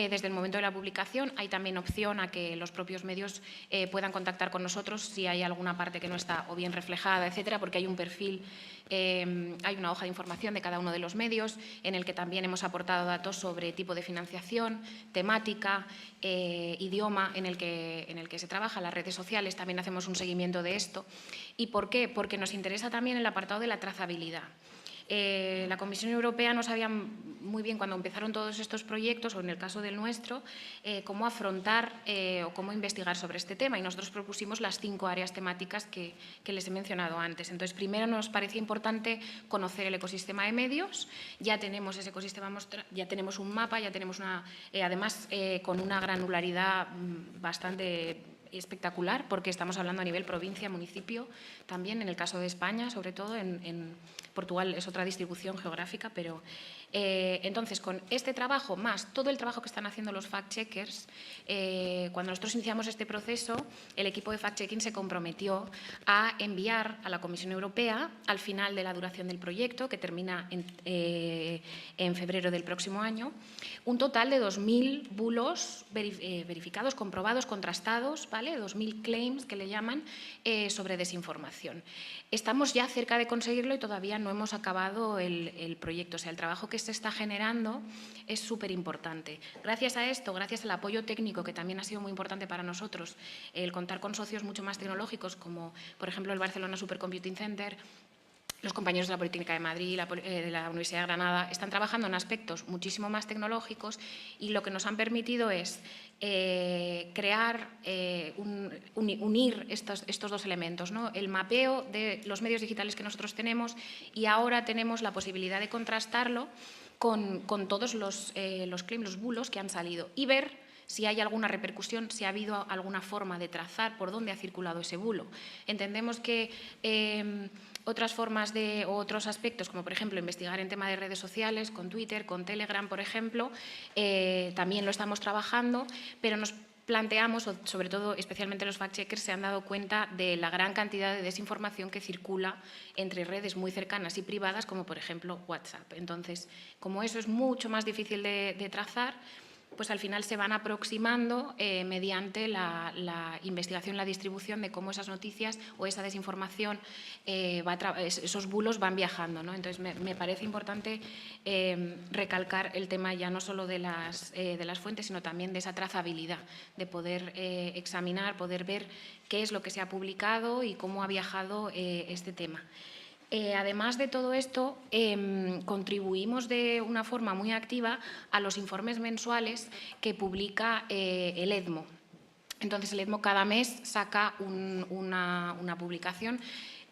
desde el momento de la publicación. Hay también opción a que los propios medios puedan contactar con nosotros si hay alguna parte que no está o bien reflejada, etcétera, porque hay un perfil, hay una hoja de información de cada uno de los medios en el que también hemos aportado datos sobre tipo de financiación, temática, idioma en el que se trabaja, las redes sociales. También hacemos un seguimiento de esto. ¿Y por qué? Porque nos interesa también el apartado de la trazabilidad. La Comisión Europea no sabía muy bien cuando empezaron todos estos proyectos, o en el caso del nuestro, cómo afrontar o cómo investigar sobre este tema, y nosotros propusimos las 5 áreas temáticas que les he mencionado antes. Entonces, primero nos parecía importante conocer el ecosistema de medios. Ya tenemos ese ecosistema, ya tenemos un mapa, ya tenemos además con una granularidad bastante espectacular, porque estamos hablando a nivel provincia, municipio, también en el caso de España, sobre todo en Portugal es otra distribución geográfica, pero Entonces, con este trabajo, más todo el trabajo que están haciendo los fact-checkers, cuando nosotros iniciamos este proceso, el equipo de fact-checking se comprometió a enviar a la Comisión Europea, al final de la duración del proyecto, que termina en febrero del próximo año, un total de 2.000 bulos verificados, comprobados, contrastados, ¿vale? 2.000 claims, que le llaman, sobre desinformación. Estamos ya cerca de conseguirlo y todavía no hemos acabado el proyecto. O sea, el trabajo que se está generando es súper importante. Gracias a esto, gracias al apoyo técnico, que también ha sido muy importante para nosotros, el contar con socios mucho más tecnológicos, como por ejemplo el Barcelona Supercomputing Center, los compañeros de la Politécnica de Madrid, de la Universidad de Granada, están trabajando en aspectos muchísimo más tecnológicos y lo que nos han permitido es crear, unir estos dos elementos, ¿no? El mapeo de los medios digitales que nosotros tenemos, y ahora tenemos la posibilidad de contrastarlo con todos los claims, los bulos que han salido, y ver si hay alguna repercusión, si ha habido alguna forma de trazar por dónde ha circulado ese bulo. Entendemos que otras formas o otros aspectos, como por ejemplo investigar en tema de redes sociales, con Twitter, con Telegram, por ejemplo, también lo estamos trabajando, pero nos planteamos, o sobre todo especialmente los fact-checkers, se han dado cuenta de la gran cantidad de desinformación que circula entre redes muy cercanas y privadas, como por ejemplo WhatsApp. Entonces, como eso es mucho más difícil de trazar, pues al final se van aproximando mediante la investigación, la distribución de cómo esas noticias o esa desinformación, esos bulos van viajando, ¿no? Entonces, me parece importante recalcar el tema ya no solo de las fuentes, sino también de esa trazabilidad, de poder examinar, poder ver qué es lo que se ha publicado y cómo ha viajado este tema. Además de todo esto, contribuimos de una forma muy activa a los informes mensuales que publica el EDMO. Entonces, el EDMO cada mes saca una publicación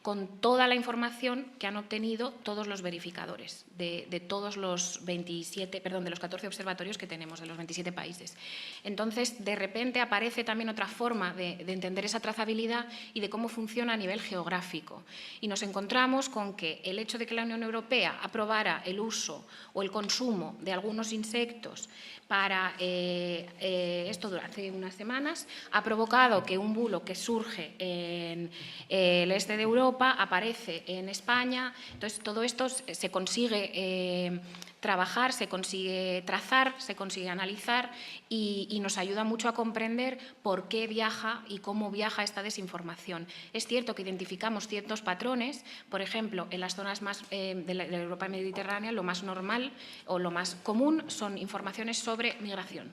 con toda la información que han obtenido todos los verificadores de todos los 14 observatorios que tenemos, de los 27 países. Entonces, de repente aparece también otra forma de entender esa trazabilidad y de cómo funciona a nivel geográfico. Y nos encontramos con que el hecho de que la Unión Europea aprobara el uso o el consumo de algunos insectos para esto durante unas semanas ha provocado que un bulo que surge en el este de Europa aparece en España. Entonces, todo esto se consigue trabajar, se consigue trazar, se consigue analizar y nos ayuda mucho a comprender por qué viaja y cómo viaja esta desinformación. Es cierto que identificamos ciertos patrones, por ejemplo, en las zonas más de la Europa mediterránea, lo más normal o lo más común son informaciones sobre migración.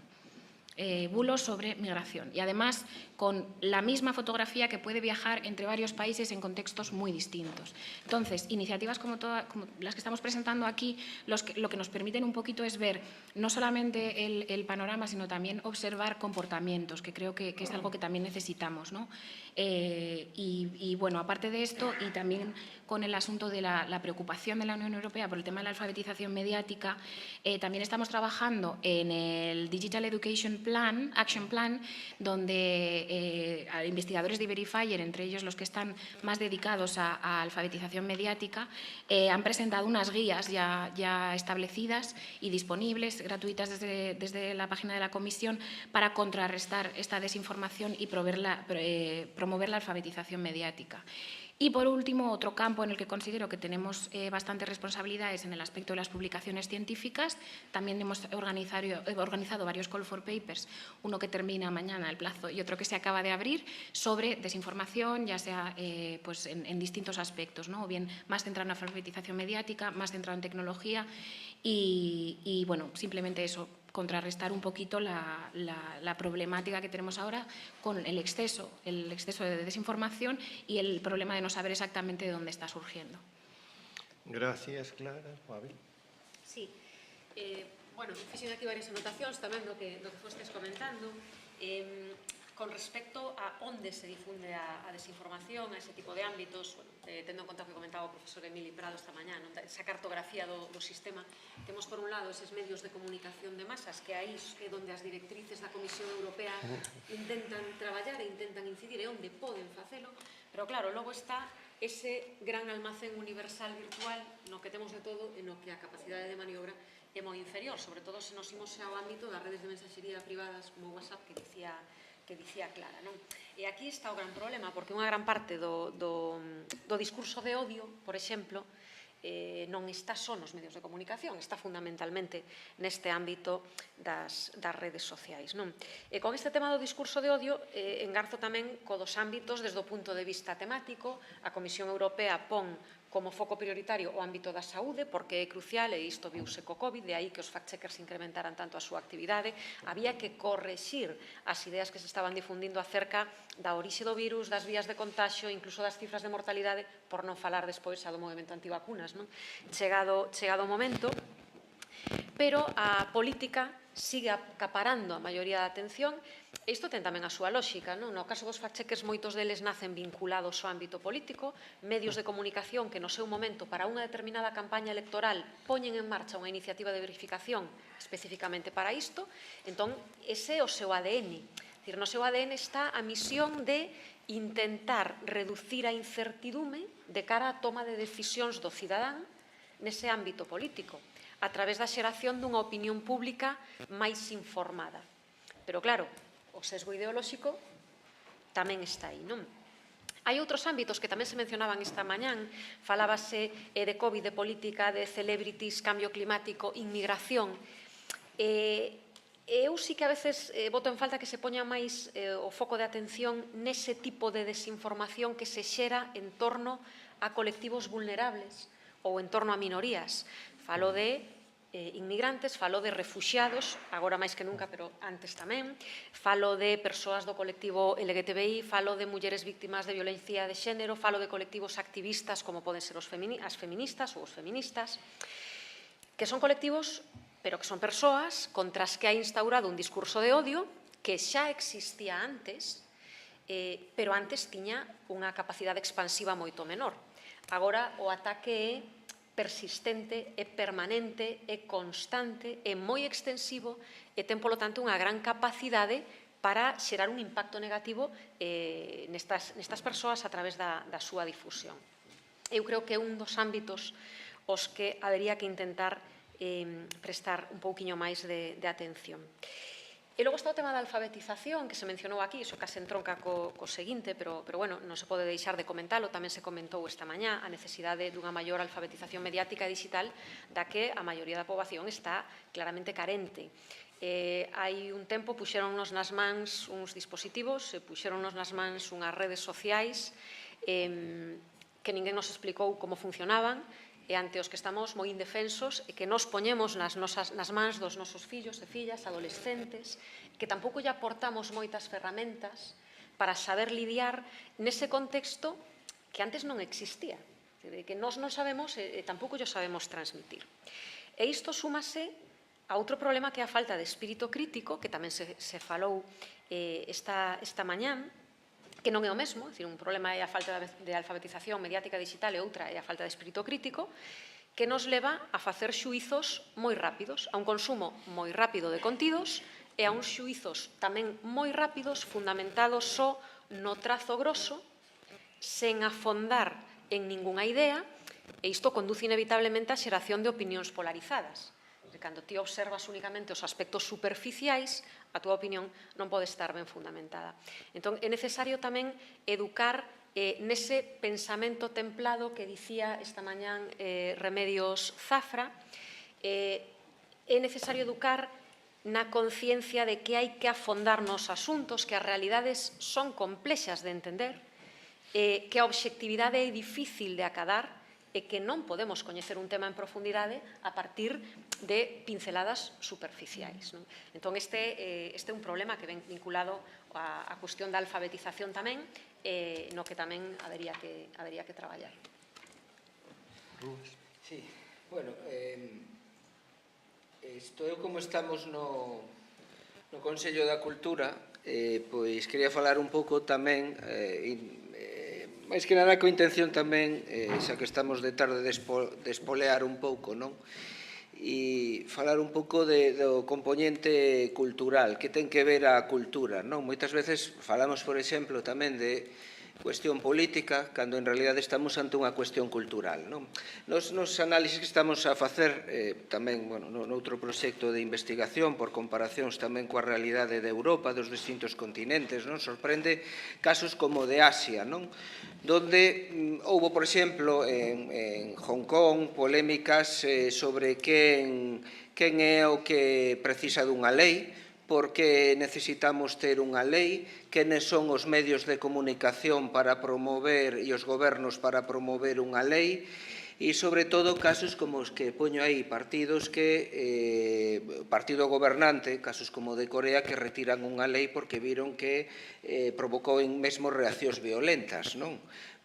Bulos sobre migración, y además con la misma fotografía que puede viajar entre varios países en contextos muy distintos. Entonces, iniciativas como las que estamos presentando aquí, lo que nos permiten un poquito es ver no solamente el panorama, sino también observar comportamientos, que creo que es algo que también necesitamos, ¿no? Y bueno, aparte de esto, y también con el asunto de la preocupación de la Unión Europea por el tema de la alfabetización mediática, también estamos trabajando en el Digital Education Action Plan, donde investigadores de Verifier, entre ellos los que están más dedicados a alfabetización mediática, han presentado unas guías ya establecidas y disponibles, gratuitas desde la página de la Comisión, para contrarrestar esta desinformación y promover la alfabetización mediática. Y, por último, otro campo en el que considero que tenemos bastantes responsabilidades en el aspecto de las publicaciones científicas. También hemos organizado varios call for papers, uno que termina mañana el plazo y otro que se acaba de abrir, sobre desinformación, ya sea pues en distintos aspectos, ¿no? O bien más centrado en la alfabetización mediática, más centrado en tecnología y bueno, simplemente eso, contrarrestar un poquito la problemática que tenemos ahora con el exceso de desinformación y el problema de no saber exactamente de dónde está surgiendo. Gracias, Clara. Mabel. Sí. Bueno, fixen aquí varias anotacións tamén do que fostes comentando. Con respecto a onde se difunde a desinformación, a ese tipo de ámbitos, bueno, tendo en conta o que comentaba o profesor Emili Prado esta mañá, non? Esa cartografía do sistema, temos por un lado eses medios de comunicación de masas, que aí é onde as directrices da Comisión Europea intentan traballar e intentan incidir, e onde poden facelo, pero claro, logo está ese gran almacén universal virtual no que temos de todo e no que a capacidade de maniobra é moi inferior, sobre todo se nos imos ao ámbito das redes de mensaxería privadas como WhatsApp que dicía Clara, non? E aquí está o gran problema, porque unha gran parte do discurso de odio, por exemplo, non está só nos medios de comunicación, está fundamentalmente neste ámbito das redes sociais, non? E con este tema do discurso de odio engarzo tamén co dos ámbitos desde o punto de vista temático. A Comisión Europea pon como foco prioritario o ámbito da saúde, porque é crucial, e isto viuse co COVID, de aí que os fact-checkers incrementaran tanto a súa actividade. Había que correxir as ideas que se estaban difundindo acerca da orixe do virus, das vías de contagio, incluso das cifras de mortalidade, por non falar despois xa do movimento antivacunas, non? Chegado o momento, pero a política sigue acaparando a maioría da atención. Isto ten tamén a súa lógica, non? No caso dos fact-checkers, moitos deles nacen vinculados ao ámbito político, medios de comunicación que no seu momento para unha determinada campaña electoral poñen en marcha unha iniciativa de verificación especificamente para isto, entón ese é o seu ADN. É dicir, no seu ADN está a misión de intentar reducir a incertidume de cara á toma de decisións do cidadán nese ámbito político, a través da xeración dunha opinión pública máis informada. Pero claro, o sesgo ideolóxico tamén está aí, non? Hai outros ámbitos que tamén se mencionaban esta mañán, falábase de COVID, de política, de celebrities, cambio climático, inmigración. Eu sí que a veces boto en falta que se poña máis o foco de atención nese tipo de desinformación que se xera en torno a colectivos vulnerables ou en torno a minorías. Falo de inmigrantes, falo de refuxiados, agora máis que nunca, pero antes tamén. Falo de persoas do colectivo LGTBI, falo de mulleres víctimas de violencia de xénero, falo de colectivos activistas como poden ser as feministas ou os feministas, que son colectivos, pero que son persoas contra as que ha instaurado un discurso de odio que xa existía antes, pero antes tiña unha capacidade expansiva moito menor. Agora o ataque é persistente, é permanente, é constante, é moi extensivo e ten, polo tanto, unha gran capacidade para xerar un impacto negativo nestas persoas a través da súa difusión. Eu creo que é un dos ámbitos aos que habería que intentar prestar un pouquiño máis de atención. E logo está o tema da alfabetización, que se mencionou aquí, iso case entronca co seguinte, pero bueno, non se pode deixar de comentalo, tamén se comentou esta mañá a necesidade dunha maior alfabetización mediática e digital da que a maioría da poboación está claramente carente. Hai un tempo puxéronnos nas mans uns dispositivos, puxéronnos nas mans unhas redes sociais que ninguén nos explicou como funcionaban, e ante os que estamos moi indefensos e que nos poñemos nas mans dos nosos fillos e fillas, adolescentes, que tampouco lle aportamos moitas ferramentas para saber lidiar nese contexto que antes non existía, que nós non sabemos e tampouco lle sabemos transmitir. E isto súmase a outro problema que é a falta de espírito crítico, que tamén se falou esta mañán, que non é o mesmo, é dicir, un problema é a falta de alfabetización mediática digital e outra é a falta de espírito crítico, que nos leva a facer xuizos moi rápidos, a un consumo moi rápido de contidos e a uns xuizos tamén moi rápidos, fundamentados só no trazo grosso, sen afondar en ningunha idea, e isto conduce inevitablemente á xeración de opinións polarizadas. Cando ti observas únicamente os aspectos superficiais, a túa opinión non pode estar ben fundamentada. Entón, é necesario tamén educar nese pensamento templado que dicía esta mañán Remedios Zafra. É necesario educar na conciencia de que hai que afondar nos asuntos, que as realidades son complexas de entender, que a obxectividade é difícil de acadar, e que non podemos coñecer un tema en profundidade a partir de pinceladas superficiais. Entón, este é un problema que ven vinculado á cuestión da alfabetización tamén, no que tamén habería que traballar. Sí, bueno, eu como estamos no Consello da Cultura, pois quería falar un pouco tamén máis que nada coa intención tamén, xa que estamos de tarde, de espolear un pouco, non? E falar un pouco do componente cultural, que ten que ver a cultura, non? Moitas veces falamos, por exemplo, tamén de cuestión política, cando en realidad estamos ante unha cuestión cultural. Nos análisis que estamos a facer, tamén noutro proxecto de investigación, por comparacións tamén coa realidade de Europa, dos distintos continentes, sorprende casos como de Asia, donde houbo, por exemplo, en Hong Kong, polémicas sobre quen é o que precisa dunha lei, porque necesitamos ter unha lei, quenes son os medios de comunicación para promover e os gobernos para promover unha lei, e sobre todo casos como os que poño aí, partidos que, partido gobernante, casos como de Corea, que retiran unha lei porque viron que provocou mesmo reaccións violentas,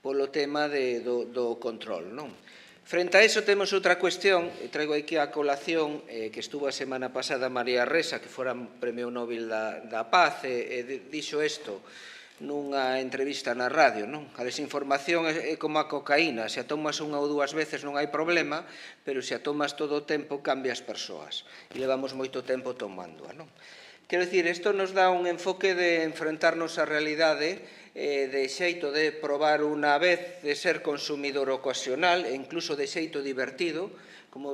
polo tema do control, Frente a iso temos outra cuestión, e traigo aquí a colación, que estuvo a semana pasada María Ressa, que fora Premio Nobel da Paz, e dixo isto nunha entrevista na radio, A desinformación é como a cocaína, se a tomas unha ou dúas veces non hai problema, pero se a tomas todo o tempo cambia as persoas, e levamos moito tempo tomándoa, Quero dicir, isto nos dá un enfoque de enfrentarnos á realidade de xeito de probar unha vez, de ser consumidor ocasional e incluso de xeito divertido, como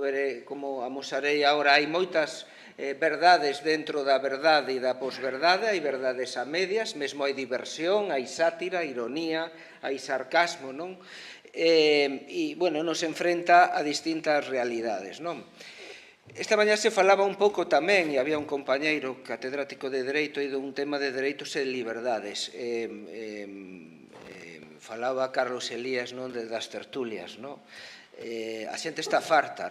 amosarei agora, hai moitas verdades dentro da verdade e da posverdade, hai verdades a medias, mesmo hai diversión, hai sátira, ironía, hai sarcasmo, E, nos enfrenta a distintas realidades, Esta mañá se falaba un pouco tamén, e había un compañeiro catedrático de Dereito e dun tema de dereitos e liberdades. Falaba Carlos Elías das tertulias. A xente está farta,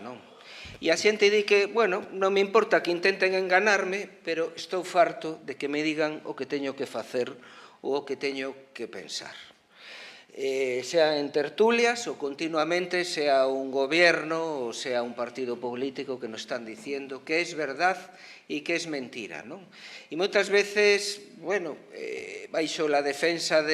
E a xente di que, non me importa que intenten enganarme, pero estou farto de que me digan o que teño que facer ou o que teño que pensar. Sea en tertulias ou continuamente, sea un gobierno ou sea un partido político que nos están diciendo que es verdad e que es mentira. E moitas veces, baixo a defensa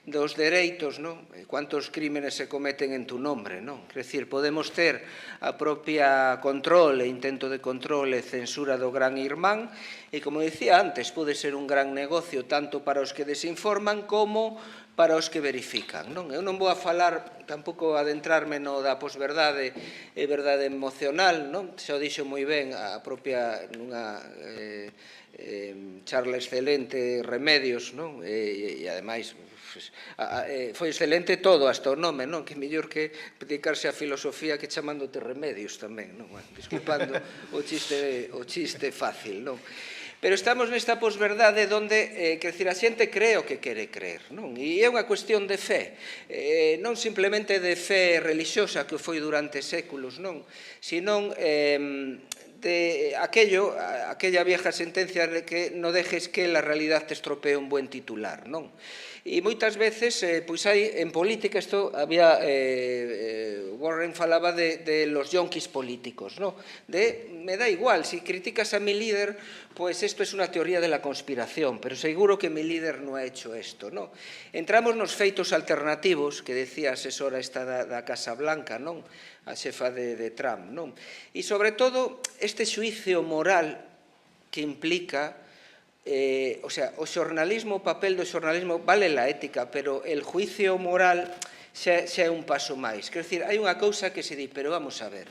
dos dereitos, cuántos crímenes se cometen en tu nombre, Quer dicir, podemos ter a propia control e intento de control e censura do gran irmán e, como dicía antes, pode ser un gran negocio tanto para os que desinforman como para os que verifican. Eu non vou a falar, tampouco adentrarme no da posverdade e verdade emocional, xa o dixo moi ben a propia nunha charla excelente Remedios, e ademais foi excelente todo, hasta o nome, que mellor que dedicarse á filosofía que chamándote Remedios tamén, disculpando o chiste fácil, Pero estamos nesta posverdade onde, quer dicir, a xente cree o que quere creer, E é unha cuestión de fe, non simplemente de fe relixiosa que foi durante séculos, Senón de aquella vieja sentencia de que non dejes que la realidad te estropee un buen titular, E moitas veces, pois hai, en política, isto había, Warren falaba de los yonkis políticos, me da igual, si criticas a mi líder, pues esto es una teoría de la conspiración, pero seguro que mi líder no ha hecho esto, Entramos nos feitos alternativos, que decía a asesora esta da Casa Blanca, a xefa de Trump, E, sobre todo, este xuicio moral que implica o xornalismo, o papel do xornalismo, vale la ética, pero el juicio moral xa é un paso máis. Quer dicir, hai unha cousa que se di, pero vamos a ver,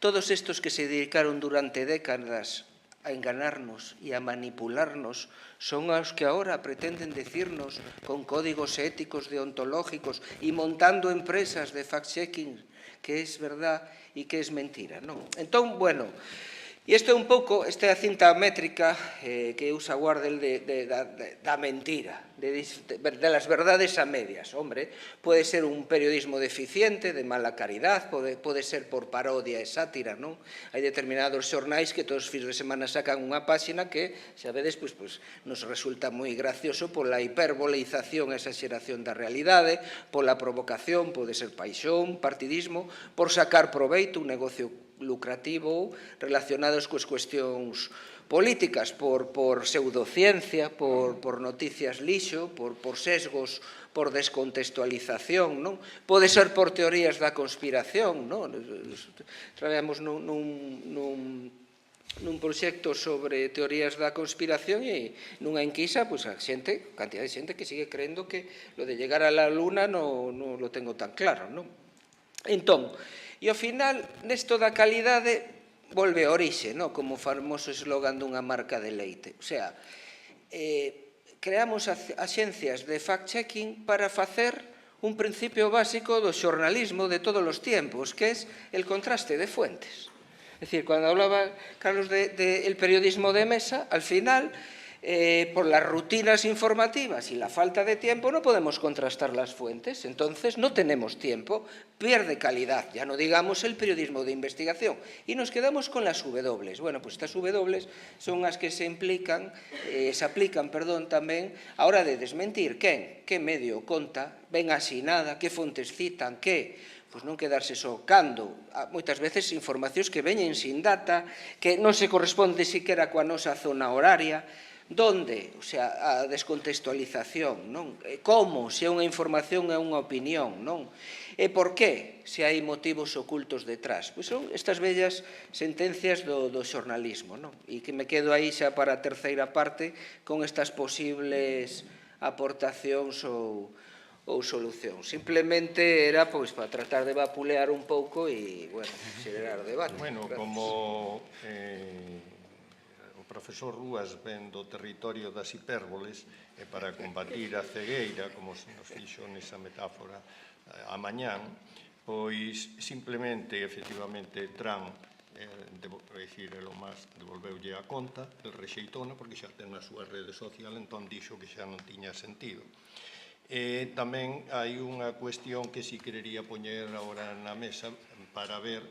todos estos que se dedicaron durante décadas a enganarnos e a manipularnos son os que agora pretenden decirnos con códigos éticos, deontológicos e montando empresas de fact-checking que es verdad e que es mentira. Entón, e isto é un pouco, esta é a cinta métrica que usa Wardell da mentira, de las verdades a medias. Hombre, pode ser un periodismo deficiente, de mala caridad, pode ser por parodia e sátira, Hai determinados xornais que todos os fins de semana sacan unha páxina que, xa vedes, nos resulta moi gracioso pola hiperboleización e exageración da realidade, pola provocación, pode ser paixón, partidismo, por sacar proveito, un negocio lucrativo relacionados coas cuestións políticas, por pseudociencia, por noticias lixo, por sesgos, por descontextualización, Pode ser por teorías da conspiración, Traballamos nun nun proxecto sobre teorías da conspiración e nunha enquisa, pois a xente, cantidad de xente que sigue creendo que lo de llegar a la luna non lo tengo tan claro, non? Entón, e ao final, nesto da calidade, volve a orixe, non? Como o famoso eslogan dunha marca de leite. O sea, creamos axencias de fact-checking para facer un principio básico do xornalismo de todos os tiempos, que é el contraste de fuentes. Es decir, cuando hablaba Carlos del periodismo de mesa, al final, por las rutinas informativas y la falta de tiempo, no podemos contrastar las fuentes. Entonces, no tenemos tiempo, pierde calidad. Ya no digamos el periodismo de investigación. Y nos quedamos con las W. Bueno, pues estas W son las que se aplican tamén a hora de desmentir quen, que medio conta, ven así nada, que fontes citan, que... Pois non quedarse só cando, moitas veces, informacións que veñen sin data, que non se corresponde siquera coa nosa zona horaria, donde, o sea, a descontextualización, non? Como, se é unha información é unha opinión, non? E por qué, se hai motivos ocultos detrás? Pois son estas vellas sentencias do xornalismo, non? E que me quedo aí xa para a terceira parte con estas posibles aportacións ou solución. Simplemente era pois para tratar de vapulear un pouco e, bueno, xerar o debate. Bueno, como o profesor Rúas ven do territorio das hipérboles e para combatir a cegueira, como se nos fixo nesa metáfora a mañán, pois simplemente, efectivamente, Trump, debo dicir, o máis devolveulle a conta, el rexeitona porque xa ten na súa rede social, entón dixo que xa non tiña sentido. Tamén hai unha cuestión que si querería poñer agora na mesa para ver,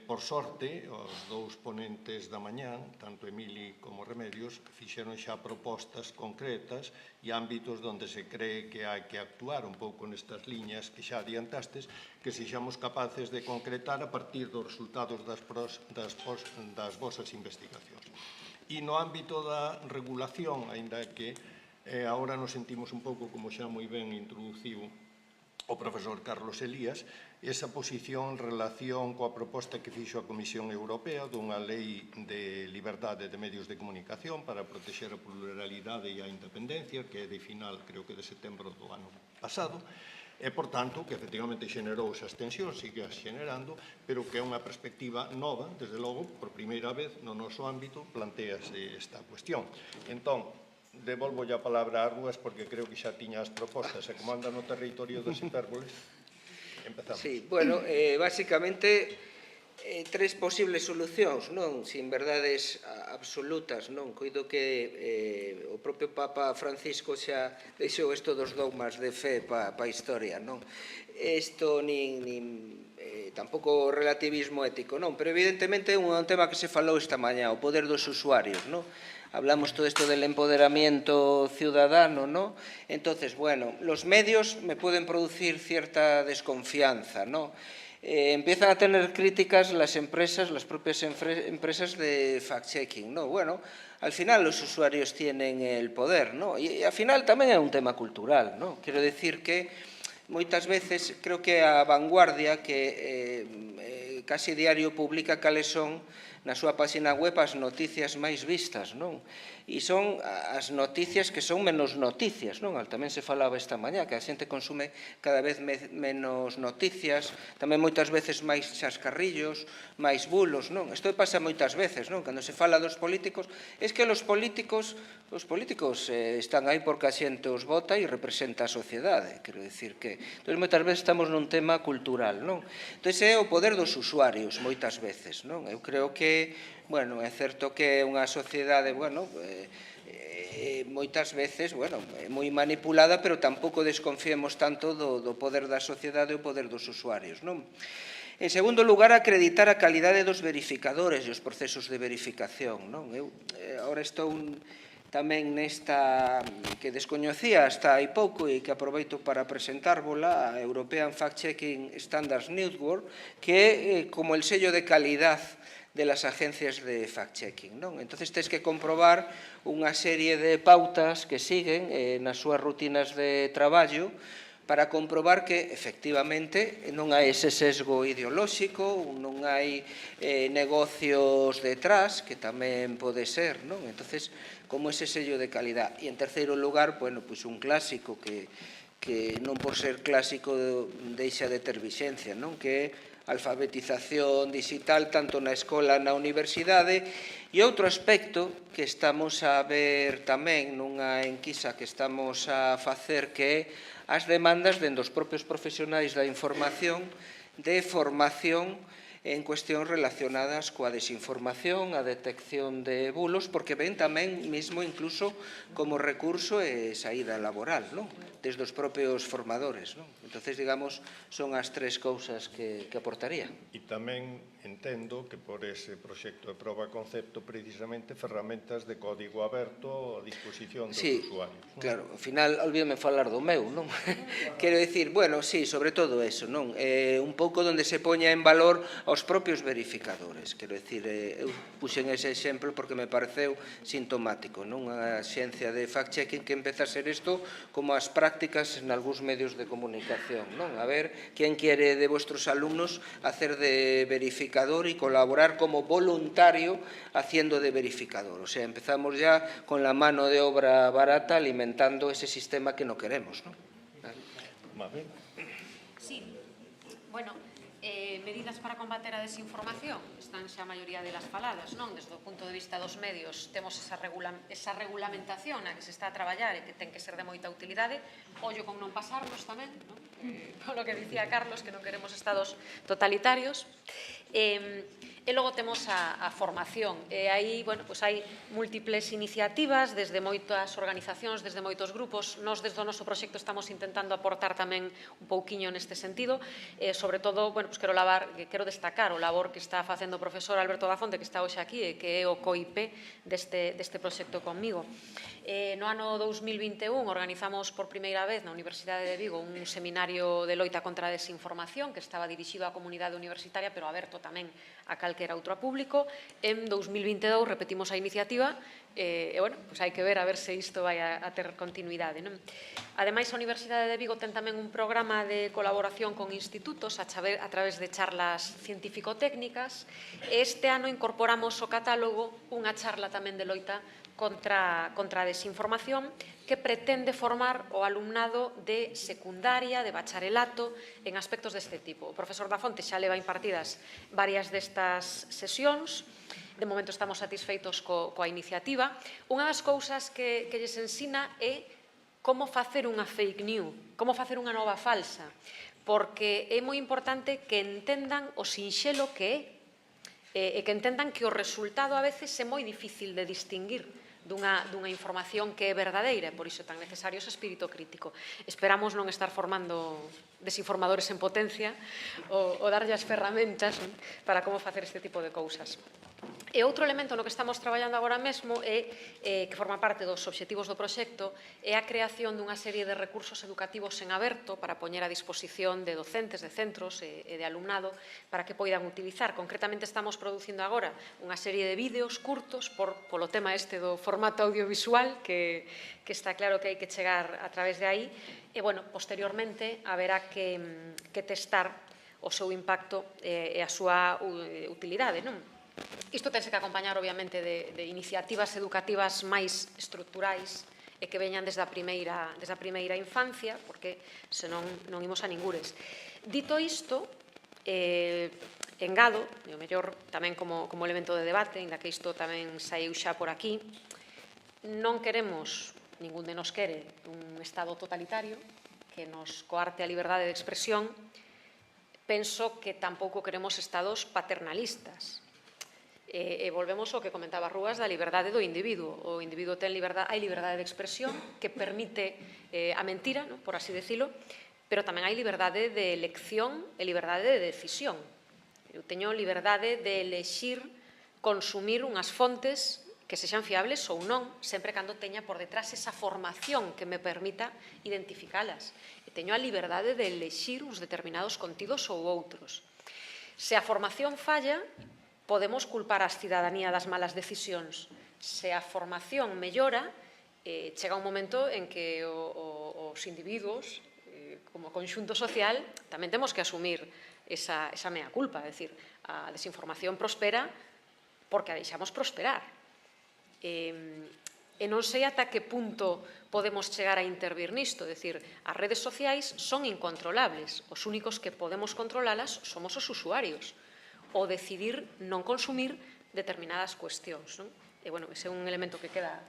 por sorte, os dous ponentes da mañán, tanto Emili como Remedios, fixeron xa propostas concretas e ámbitos onde se cree que hai que actuar un pouco nestas liñas que xa adiantastes, que sexamos capaces de concretar a partir dos resultados das vosas investigacións. E no ámbito da regulación, aínda que agora nos sentimos un pouco, como xa moi ben introduciu o profesor Carlos Elías, esa posición en relación coa proposta que fixo a Comisión Europea dunha lei de liberdade de medios de comunicación para protexer a pluralidade e a independencia, que é de final, creo que de setembro do ano pasado, e, por tanto, que efectivamente xenerou esas tensións, sigue xenerando, pero que é unha perspectiva nova, desde logo, por primeira vez no noso ámbito, plantease esta cuestión. Entón, devolvo a palabra a Rúas porque creo que xa tiña as propostas e como anda no territorio das hipérboles, empezamos. Sí, bueno, básicamente tres posibles solucións, non? Sin verdades absolutas, non? Coido que o propio Papa Francisco xa deixou isto dos dogmas de fe pa a historia, non? Isto tampouco relativismo ético, non? Pero evidentemente é un tema que se falou esta mañá, o poder dos usuarios, non? Hablamos todo esto del empoderamiento ciudadano, ¿no? Entonces, bueno, los medios me pueden producir cierta desconfianza, ¿no? Empiezan a tener críticas las empresas, las propias empresas de fact-checking, ¿no? Bueno, al final los usuarios tienen el poder, ¿no? Y al final tamén é un tema cultural, ¿no? Quiero decir que moitas veces creo que a Vanguardia, que casi diario publica cales son na súa página web as noticias máis vistas, non? E son as noticias que son menos noticias, non? Tamén se falaba esta mañá que a xente consume cada vez menos noticias, tamén moitas veces máis chascarrillos, máis bulos, non? Isto pasa moitas veces, non? Cando se fala dos políticos, es que os políticos están aí porque a xente os vota e representa a sociedade, quero dicir que... Entón, moitas veces estamos nun tema cultural, non? Entón, é o poder dos usuarios, moitas veces, non? Eu creo que bueno, é certo que é unha sociedade, bueno, moitas veces, bueno, moi manipulada, pero tampouco desconfiemos tanto do poder da sociedade e o poder dos usuarios, non? En segundo lugar, acreditar a calidade dos verificadores e os procesos de verificación, non? Eu agora estou tamén nesta que descoñecía hasta hai pouco e que aproveito para presentárvola, a European Fact-Checking Standards Network, que é como el sello de calidad de las agencias de fact-checking, non? Entonces, tens que comprobar unha serie de pautas que siguen nas súas rutinas de traballo para comprobar que, efectivamente, non hai ese sesgo ideolóxico, non hai negocios detrás, que tamén pode ser, non? Entonces, como ese sello de calidad. E, en terceiro lugar, bueno, pois un clásico que non por ser clásico deixa de ter vixencia, non? Que é alfabetización digital tanto na escola, na universidade. E outro aspecto que estamos a ver tamén nunha enquisa que estamos a facer, que é as demandas dende os propios profesionais da información de formación en cuestións relacionadas coa desinformación, a detección de bulos, porque ven tamén mesmo incluso como recurso e saída laboral, non? Desde os propios formadores, non? Entonces, digamos, son as tres cousas que aportaría. E tamén entendo que por ese proxecto de proba concepto precisamente ferramentas de código aberto a disposición dos usuarios. Sí, claro, ao final olvídame falar do meu, non? Quero dicir, bueno, sí, sobre todo eso, non? Un pouco onde se poña en valor aos propios verificadores, quero dicir, eu puxen ese exemplo porque me pareceu sintomático, non? A xencia de fact-checking que empeza a ser isto como as prácticas en algúns medios de comunicación, non? A ver, quen quere de vuestros alumnos hacer de verificador e colaborar como voluntario haciendo de verificador. O sea, empezamos ya con la mano de obra barata alimentando ese sistema que no queremos, ¿no? Vale. Sí, bueno, medidas para combater a desinformación están xa a maioría delas faladas, non? Desde o punto de vista dos medios temos esa regulamentación na que se está a traballar e que ten que ser de moita utilidade, ollo con non pasarnos tamén, non? Polo que dicía Carlos, que non queremos estados totalitarios. E logo temos a formación. E aí, bueno, pois hai múltiples iniciativas desde moitas organizacións, desde moitos grupos. Nós, desde o noso proxecto, estamos intentando aportar tamén un pouquiño neste sentido. Sobre todo, bueno, pois quero destacar o labor que está facendo o profesor Alberto Dafonte, que está hoxe aquí, e que é o COIP deste proxecto conmigo. No ano 2021 organizamos por primeira vez na Universidade de Vigo un seminario de loita contra a desinformación que estaba dirixido á comunidade universitaria, pero aberto tamén a calquera outro público. En 2022 repetimos a iniciativa e, bueno, pois hai que ver a ver se isto vai a ter continuidade, non? Ademais, a Universidade de Vigo ten tamén un programa de colaboración con institutos a través de charlas científico-técnicas. Este ano incorporamos ao catálogo unha charla tamén de loita contra a desinformación que pretende formar o alumnado de secundaria, de bacharelato, en aspectos deste tipo. O profesor Dafonte xa leva impartidas varias destas sesións. De momento estamos satisfeitos coa iniciativa. Unha das cousas que lles ensina é como facer unha fake news, como facer unha nova falsa, porque é moi importante que entendan o sinxelo que é e que entendan que o resultado a veces é moi difícil de distinguir dunha información que é verdadeira, por iso é tan necesario ese espírito crítico. Esperamos non estar formando desinformadores en potencia ou darlle as ferramentas para como facer este tipo de cousas. E outro elemento no que estamos traballando agora mesmo é, que forma parte dos obxectivos do proxecto, é a creación dunha serie de recursos educativos en aberto para poñer a disposición de docentes, de centros e de alumnado para que poidan utilizar. Concretamente estamos producindo agora unha serie de vídeos curtos polo tema este do formato audiovisual que está claro que hai que chegar a través de aí e, bueno, posteriormente haberá que testar o seu impacto e a súa utilidade, non? Isto tense que acompañar, obviamente, de iniciativas educativas máis estruturais e que veñan desde a primeira infancia, porque senón non imos a ningures. Dito isto, engado, e o mellor tamén como elemento de debate, ainda que isto tamén saiu xa por aquí, non queremos, ningún de nos quere, un Estado totalitario que nos coarte a liberdade de expresión. Penso que tampouco queremos estados paternalistas. E volvemos ao que comentaba Rúas da liberdade do individuo. O individuo ten liberdade, hai liberdade de expresión que permite a mentira, por así decirlo, pero tamén hai liberdade de elección e liberdade de decisión. Eu teño liberdade de elexir consumir unhas fontes que sexan fiables ou non, sempre cando teña por detrás esa formación que me permita identificalas. E teño a liberdade de elexir uns determinados contidos ou outros. Se a formación falla, podemos culpar a cidadanía das malas decisións. Se a formación mellora, chega un momento en que os individuos, como conxunto social, tamén temos que asumir esa mea culpa, é dicir, a desinformación prospera porque a deixamos prosperar. E non sei ata que punto podemos chegar a intervir nisto, é dicir, as redes sociais son incontrolables, os únicos que podemos controlalas somos os usuarios, ou decidir non consumir determinadas cuestións, non? E, bueno, ese é un elemento que queda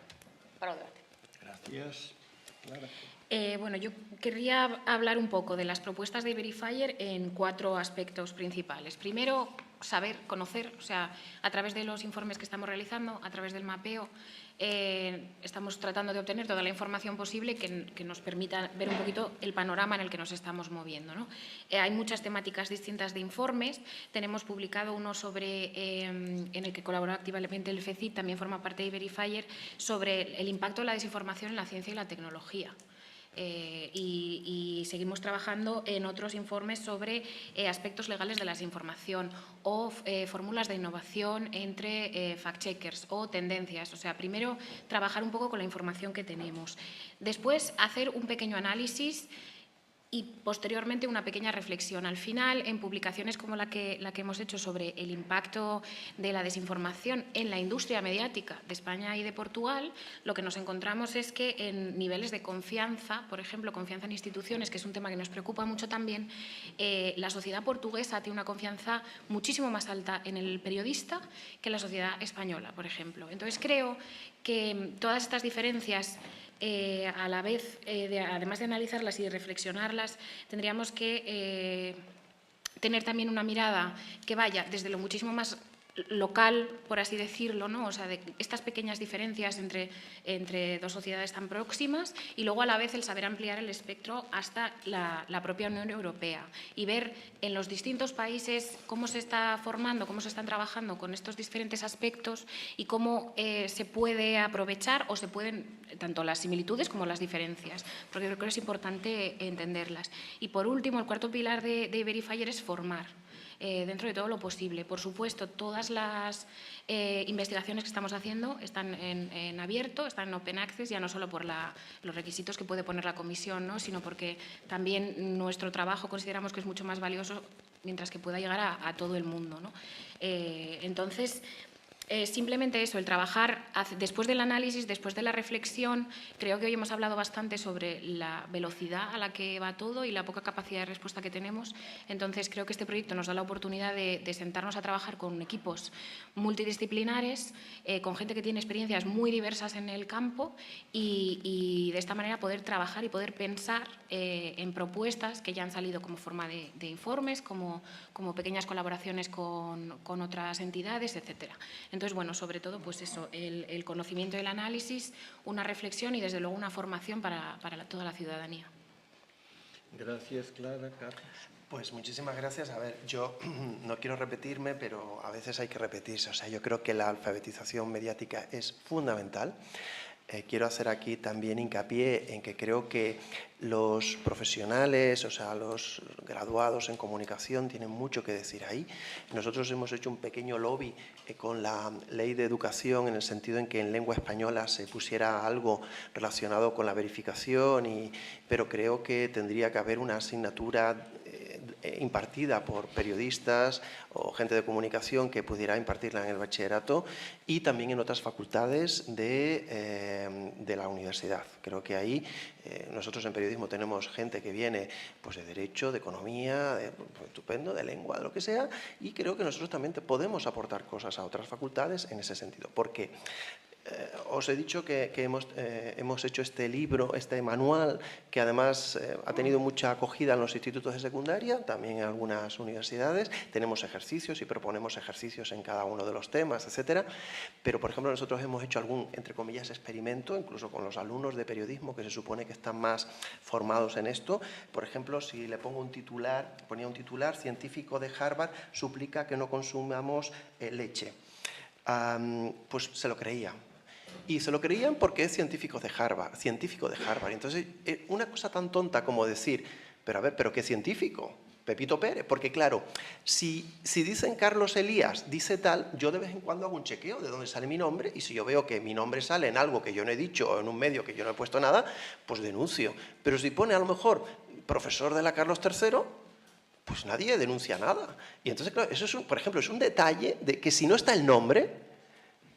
para o debate. Gracias. Clara. Bueno, yo querría hablar un poco de las propuestas de Verifyer en 4 aspectos principales. Primero, saber, conocer, o sea, a través de los informes que estamos realizando, a través del mapeo, estamos tratando de obtener toda la información posible que nos permita ver un poquito el panorama en el que nos estamos moviendo, ¿no? Hay muchas temáticas distintas de informes. Tenemos publicado uno en el que colaboró activamente el FECIP, también forma parte de Verifyer, sobre el impacto de la desinformación en la ciencia y la tecnología. Y seguimos trabajando en otros informes sobre aspectos legales de la desinformación o fórmulas de innovación entre fact-checkers o tendencias. O sea, primero trabajar un poco con la información que tenemos. Después hacer un pequeño análisis y posteriormente una pequeña reflexión. Al final, en publicaciones como la que hemos hecho sobre el impacto de la desinformación en la industria mediática de España y de Portugal, lo que nos encontramos es que en niveles de confianza, por ejemplo, confianza en instituciones, que es un tema que nos preocupa mucho también, la sociedad portuguesa tiene una confianza muchísimo más alta en el periodista que la sociedad española, por ejemplo. Entonces, creo que todas estas diferencias, a la vez, además de analizarlas y de reflexionarlas, tendríamos que tener también una mirada que vaya desde lo muchísimo más local, por así decirlo, ¿no? O sea, de estas pequeñas diferencias entre dos sociedades tan próximas, y luego a la vez el saber ampliar el espectro hasta la propia Unión Europea y ver en los distintos países cómo se está formando, cómo se están trabajando con estos diferentes aspectos y cómo se puede aprovechar o se pueden, tanto las similitudes como las diferencias, porque creo que es importante entenderlas. Y por último, el cuarto pilar de Verifyer es formar. Dentro de todo lo posible. Por supuesto, todas las investigaciones que estamos haciendo están en abierto, están en open access, ya no solo por los requisitos que puede poner la comisión, ¿no? Sino porque también nuestro trabajo consideramos que es mucho más valioso mientras que pueda llegar a todo el mundo, ¿no? Entonces, simplemente eso, el trabajar después del análisis, después de la reflexión. Creo que hoy hemos hablado bastante sobre la velocidad a la que va todo y la poca capacidad de respuesta que tenemos. Entonces, creo que este proyecto nos da la oportunidad de sentarnos a trabajar con equipos multidisciplinares, con gente que tiene experiencias muy diversas en el campo y de esta manera poder trabajar y poder pensar en propuestas que ya han salido como forma de informes, como pequeñas colaboraciones con otras entidades, etcétera. Entonces, bueno, sobre todo, pues eso, el conocimiento y el análisis, una reflexión y, desde luego, una formación para toda la ciudadanía. Gracias, Clara. Carlos. Pues muchísimas gracias. A ver, yo no quiero repetirme, pero a veces hay que repetirse. O sea, yo creo que la alfabetización mediática es fundamental. Quiero hacer aquí también hincapié en que creo que los profesionales, o sea, los graduados en comunicación tienen mucho que decir ahí. Nosotros hemos hecho un pequeño lobby con la Ley de Educación, en el sentido en que en lengua española se pusiera algo relacionado con la verificación, pero creo que tendría que haber una asignatura impartida por periodistas o gente de comunicación que pudiera impartirla en el bachillerato y también en otras facultades de la universidad. Creo que ahí nosotros en periodismo tenemos gente que viene pues de Derecho, de Economía, estupendo, de Lengua, de lo que sea, y creo que nosotros también podemos aportar cosas a otras facultades en ese sentido. Porque os he dicho que hemos hecho este libro, este manual, que además ha tenido mucha acogida en los institutos de secundaria, también en algunas universidades. Tenemos ejercicios y proponemos ejercicios en cada uno de los temas, etcétera. Pero, por ejemplo, nosotros hemos hecho algún, entre comillas, experimento, incluso con los alumnos de periodismo, que se supone que están más formados en esto. Por ejemplo, si le pongo un titular, ponía un titular: científico de Harvard suplica que no consumamos leche. Pues se lo creía. Y se lo creían porque es científico de Harvard. Entonces, una cosa tan tonta como decir, pero a ver, ¿pero qué científico? Pepito Pérez, porque claro, si dicen Carlos Elías, dice tal, yo de vez en cuando hago un chequeo de dónde sale mi nombre, y si yo veo que mi nombre sale en algo que yo no he dicho o en un medio que yo no he puesto nada, pues denuncio. Pero si pone a lo mejor profesor de la Carlos III, pues nadie denuncia nada. Y entonces, claro, eso es, por ejemplo, es un detalle de que si no está el nombre,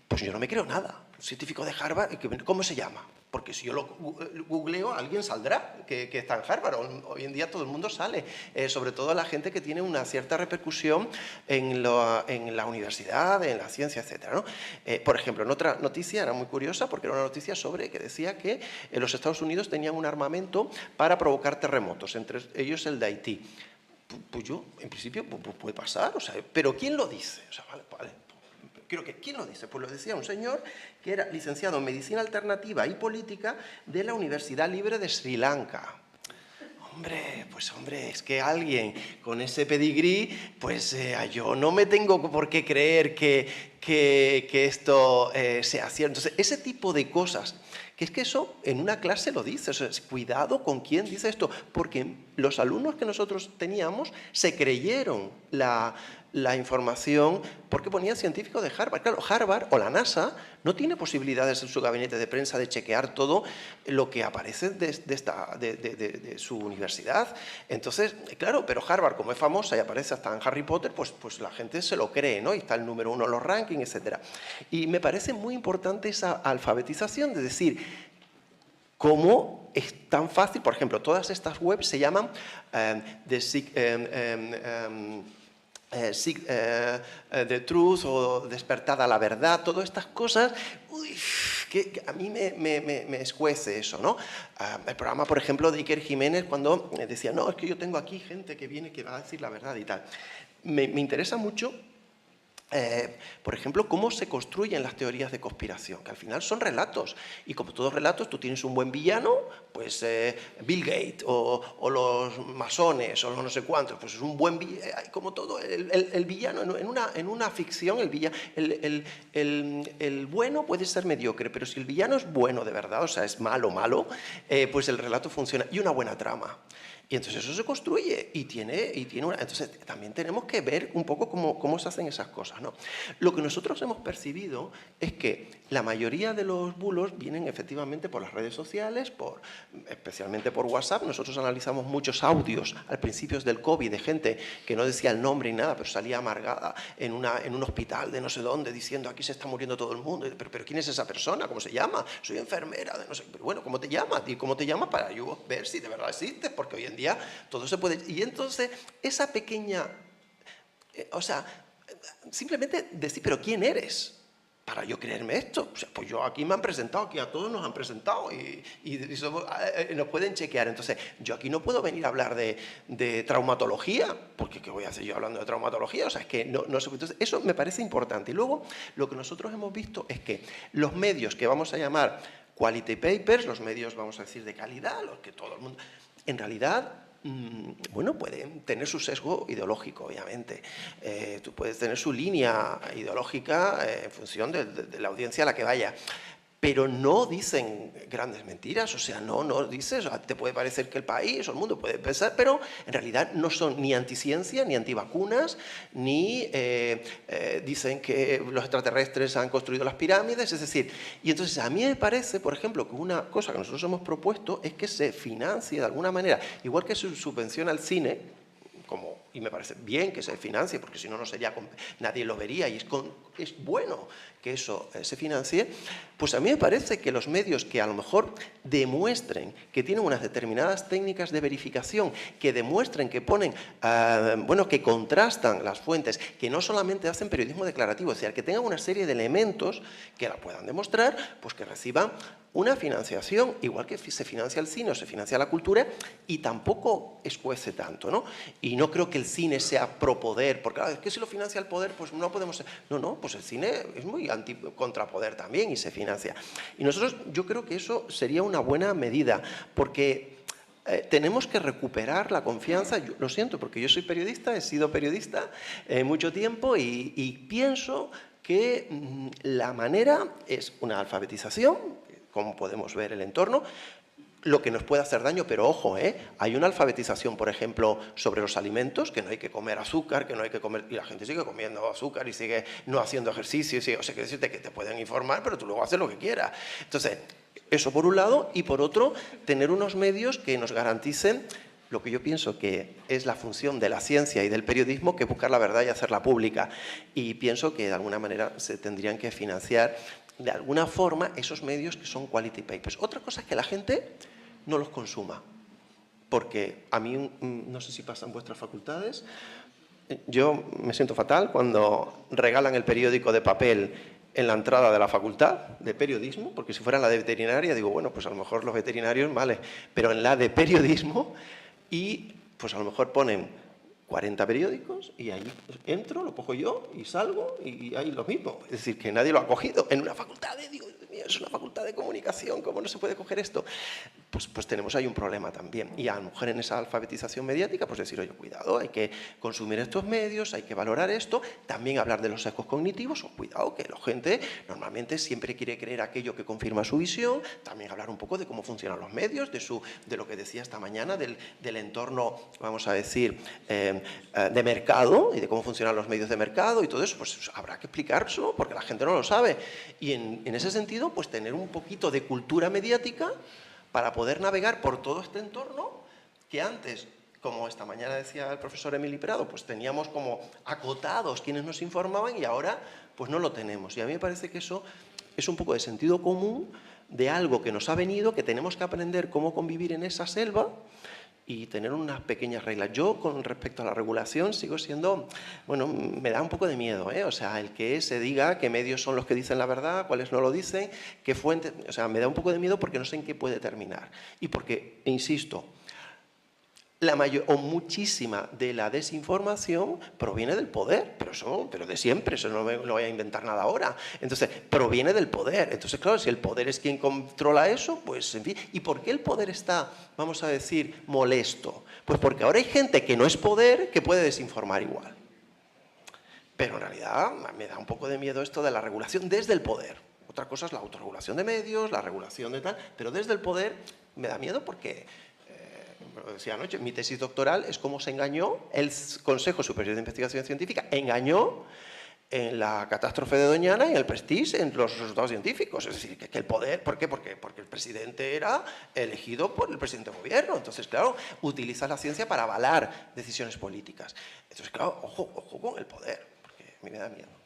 pues yo no me creo nada. Un científico de Harvard, ¿cómo se llama? Porque si yo lo googleo, alguien saldrá que está en Harvard. Hoy en día todo el mundo sale, sobre todo la gente que tiene una cierta repercusión en la universidad, en la ciencia, etc., ¿no? Por ejemplo, en otra noticia, era muy curiosa, porque era una noticia que decía que los Estados Unidos tenían un armamento para provocar terremotos, entre ellos el de Haití. Pues yo, en principio, puede pasar, o sea, pero ¿quién lo dice? O sea, vale. ¿Quién lo dice? Pues lo decía un señor que era licenciado en Medicina Alternativa y Política de la Universidad Libre de Sri Lanka. Hombre, es que alguien con ese pedigrí, pues yo no me tengo por qué creer que esto sea cierto. Entonces, ese tipo de cosas, que es que eso en una clase lo dice, o sea, cuidado con quién dice esto, porque los alumnos que nosotros teníamos se creyeron la información porque ponían científicos de Harvard. Claro, Harvard o la NASA no tiene posibilidades en su gabinete de prensa de chequear todo lo que aparece de su universidad. Entonces, claro, pero Harvard, como es famosa y aparece hasta en Harry Potter, pues la gente se lo cree, ¿no? Y está el número 1 en los rankings, etc. Y me parece muy importante esa alfabetización, de decir, cómo es tan fácil, por ejemplo, todas estas webs se llaman The Truth o Despertada la Verdad, todas estas cosas, que a mí me escuece eso, ¿no? El programa, por ejemplo, de Iker Jiménez, cuando decía, no, es que yo tengo aquí gente que viene que va a decir la verdad y tal. Me interesa mucho, por ejemplo, cómo se construyen las teorías de conspiración, que al final son relatos, y como todos relatos, tú tienes un buen villano, pues Bill Gates, o los masones, o los no sé cuántos, pues es un buen villano, como todo, el villano, en una ficción, el bueno puede ser mediocre, pero si el villano es bueno de verdad, o sea, es malo, pues el relato funciona, y una buena trama. Y entonces eso se construye y tiene una... Entonces también tenemos que ver un poco cómo se hacen esas cosas, ¿no? Lo que nosotros hemos percibido es que la mayoría de los bulos vienen efectivamente por las redes sociales, especialmente por WhatsApp. Nosotros analizamos muchos audios al principio del COVID de gente que no decía el nombre ni nada, pero salía amargada en un hospital de no sé dónde diciendo aquí se está muriendo todo el mundo. Pero ¿quién es esa persona? ¿Cómo se llama? Soy enfermera de no sé... Pero bueno, ¿cómo te llamas? ¿Y cómo te llamas? Para yo ver si de verdad existes, porque hoy en día todo se puede... Y entonces, esa pequeña... o sea, simplemente decir, ¿pero quién eres? Para yo creerme esto. O sea, pues yo aquí me han presentado, aquí a todos nos han presentado y nos pueden chequear. Entonces, yo aquí no puedo venir a hablar de traumatología, porque ¿qué voy a hacer yo hablando de traumatología? O sea, es que no sé. Entonces, eso me parece importante. Y luego, lo que nosotros hemos visto es que los medios que vamos a llamar quality papers, los medios, vamos a decir, de calidad, los que todo el mundo... En realidad, bueno, pueden tener su sesgo ideológico, obviamente. Tú puedes tener su línea ideológica en función de la audiencia a la que vaya. Pero no dicen grandes mentiras, o sea, no dices, o sea, te puede parecer que el país o el mundo puede pensar, pero en realidad no son ni anticiencia, ni antivacunas, ni dicen que los extraterrestres han construido las pirámides, es decir, y entonces a mí me parece, por ejemplo, que una cosa que nosotros hemos propuesto es que se financie de alguna manera, igual que se subvenciona al cine, y me parece bien que se financie, porque si no, nadie lo vería, y es bueno que eso se financie, pues a mí me parece que los medios que a lo mejor demuestren que tienen unas determinadas técnicas de verificación, que demuestren que ponen, que contrastan las fuentes, que no solamente hacen periodismo declarativo, es decir, que tengan una serie de elementos que la puedan demostrar, pues que reciban una financiación, igual que se financia el cine o se financia la cultura, y tampoco escuece tanto, ¿no? Y no creo que el cine sea pro poder, porque claro, es que si lo financia el poder, pues no podemos... No, pues el cine es muy contrapoder también y se financia. Y nosotros, yo creo que eso sería una buena medida, porque tenemos que recuperar la confianza. Yo, lo siento, porque yo soy periodista, he sido periodista mucho tiempo y pienso que la manera es una alfabetización, como podemos ver el entorno, lo que nos puede hacer daño, pero ojo, hay una alfabetización, por ejemplo, sobre los alimentos, que no hay que comer azúcar, que no hay que comer, y la gente sigue comiendo azúcar y sigue no haciendo ejercicio, o sea, que decirte que te pueden informar, pero tú luego haces lo que quieras. Entonces, eso por un lado, y por otro, tener unos medios que nos garanticen lo que yo pienso que es la función de la ciencia y del periodismo, que es buscar la verdad y hacerla pública. Y pienso que de alguna manera se tendrían que financiar de alguna forma esos medios que son quality papers. Otra cosa es que la gente no los consuma, porque a mí, no sé si pasa en vuestras facultades, yo me siento fatal cuando regalan el periódico de papel en la entrada de la facultad de periodismo, porque si fuera en la de veterinaria, digo, bueno, pues a lo mejor los veterinarios, vale, pero en la de periodismo, y pues a lo mejor ponen 40 periódicos y ahí entro, lo cojo yo y salgo y hay lo mismo. Es decir, que nadie lo ha cogido en una facultad de, digo, es una facultad de comunicación, ¿cómo no se puede coger esto? Pues tenemos ahí un problema también. Y a lo mejor en esa alfabetización mediática, pues decir, oye, cuidado, hay que consumir estos medios, hay que valorar esto, también hablar de los sesgos cognitivos, o cuidado, que la gente normalmente siempre quiere creer aquello que confirma su visión, también hablar un poco de cómo funcionan los medios, de lo que decía esta mañana, del entorno, vamos a decir, de mercado, y de cómo funcionan los medios de mercado y todo eso, pues habrá que explicárselo, porque la gente no lo sabe. Y en ese sentido, pues tener un poquito de cultura mediática para poder navegar por todo este entorno que antes, como esta mañana decía el profesor Emili Prado, pues teníamos como acotados quienes nos informaban y ahora pues no lo tenemos. Y a mí me parece que eso es un poco de sentido común de algo que nos ha venido, que tenemos que aprender cómo convivir en esa selva y tener unas pequeñas reglas. Yo, con respecto a la regulación, sigo siendo, bueno, me da un poco de miedo, o sea, el que se diga qué medios son los que dicen la verdad, cuáles no lo dicen, qué fuentes, o sea, me da un poco de miedo porque no sé en qué puede terminar. Y porque, insisto, la mayor o muchísima de la desinformación proviene del poder, pero de siempre, eso no voy a inventar nada ahora. Entonces, proviene del poder. Entonces, claro, si el poder es quien controla eso, pues, en fin. ¿Y por qué el poder está, vamos a decir, molesto? Pues porque ahora hay gente que no es poder que puede desinformar igual. Pero en realidad me da un poco de miedo esto de la regulación desde el poder. Otra cosa es la autorregulación de medios, la regulación de tal, pero desde el poder me da miedo porque... lo decía anoche, mi tesis doctoral es cómo se engañó el Consejo Superior de Investigación Científica, engañó en la catástrofe de Doñana y en el Prestige en los resultados científicos. Es decir, que el poder, ¿por qué? Porque el presidente era elegido por el presidente de gobierno. Entonces, claro, utiliza la ciencia para avalar decisiones políticas. Entonces, claro, ojo con el poder, porque a mí me da miedo.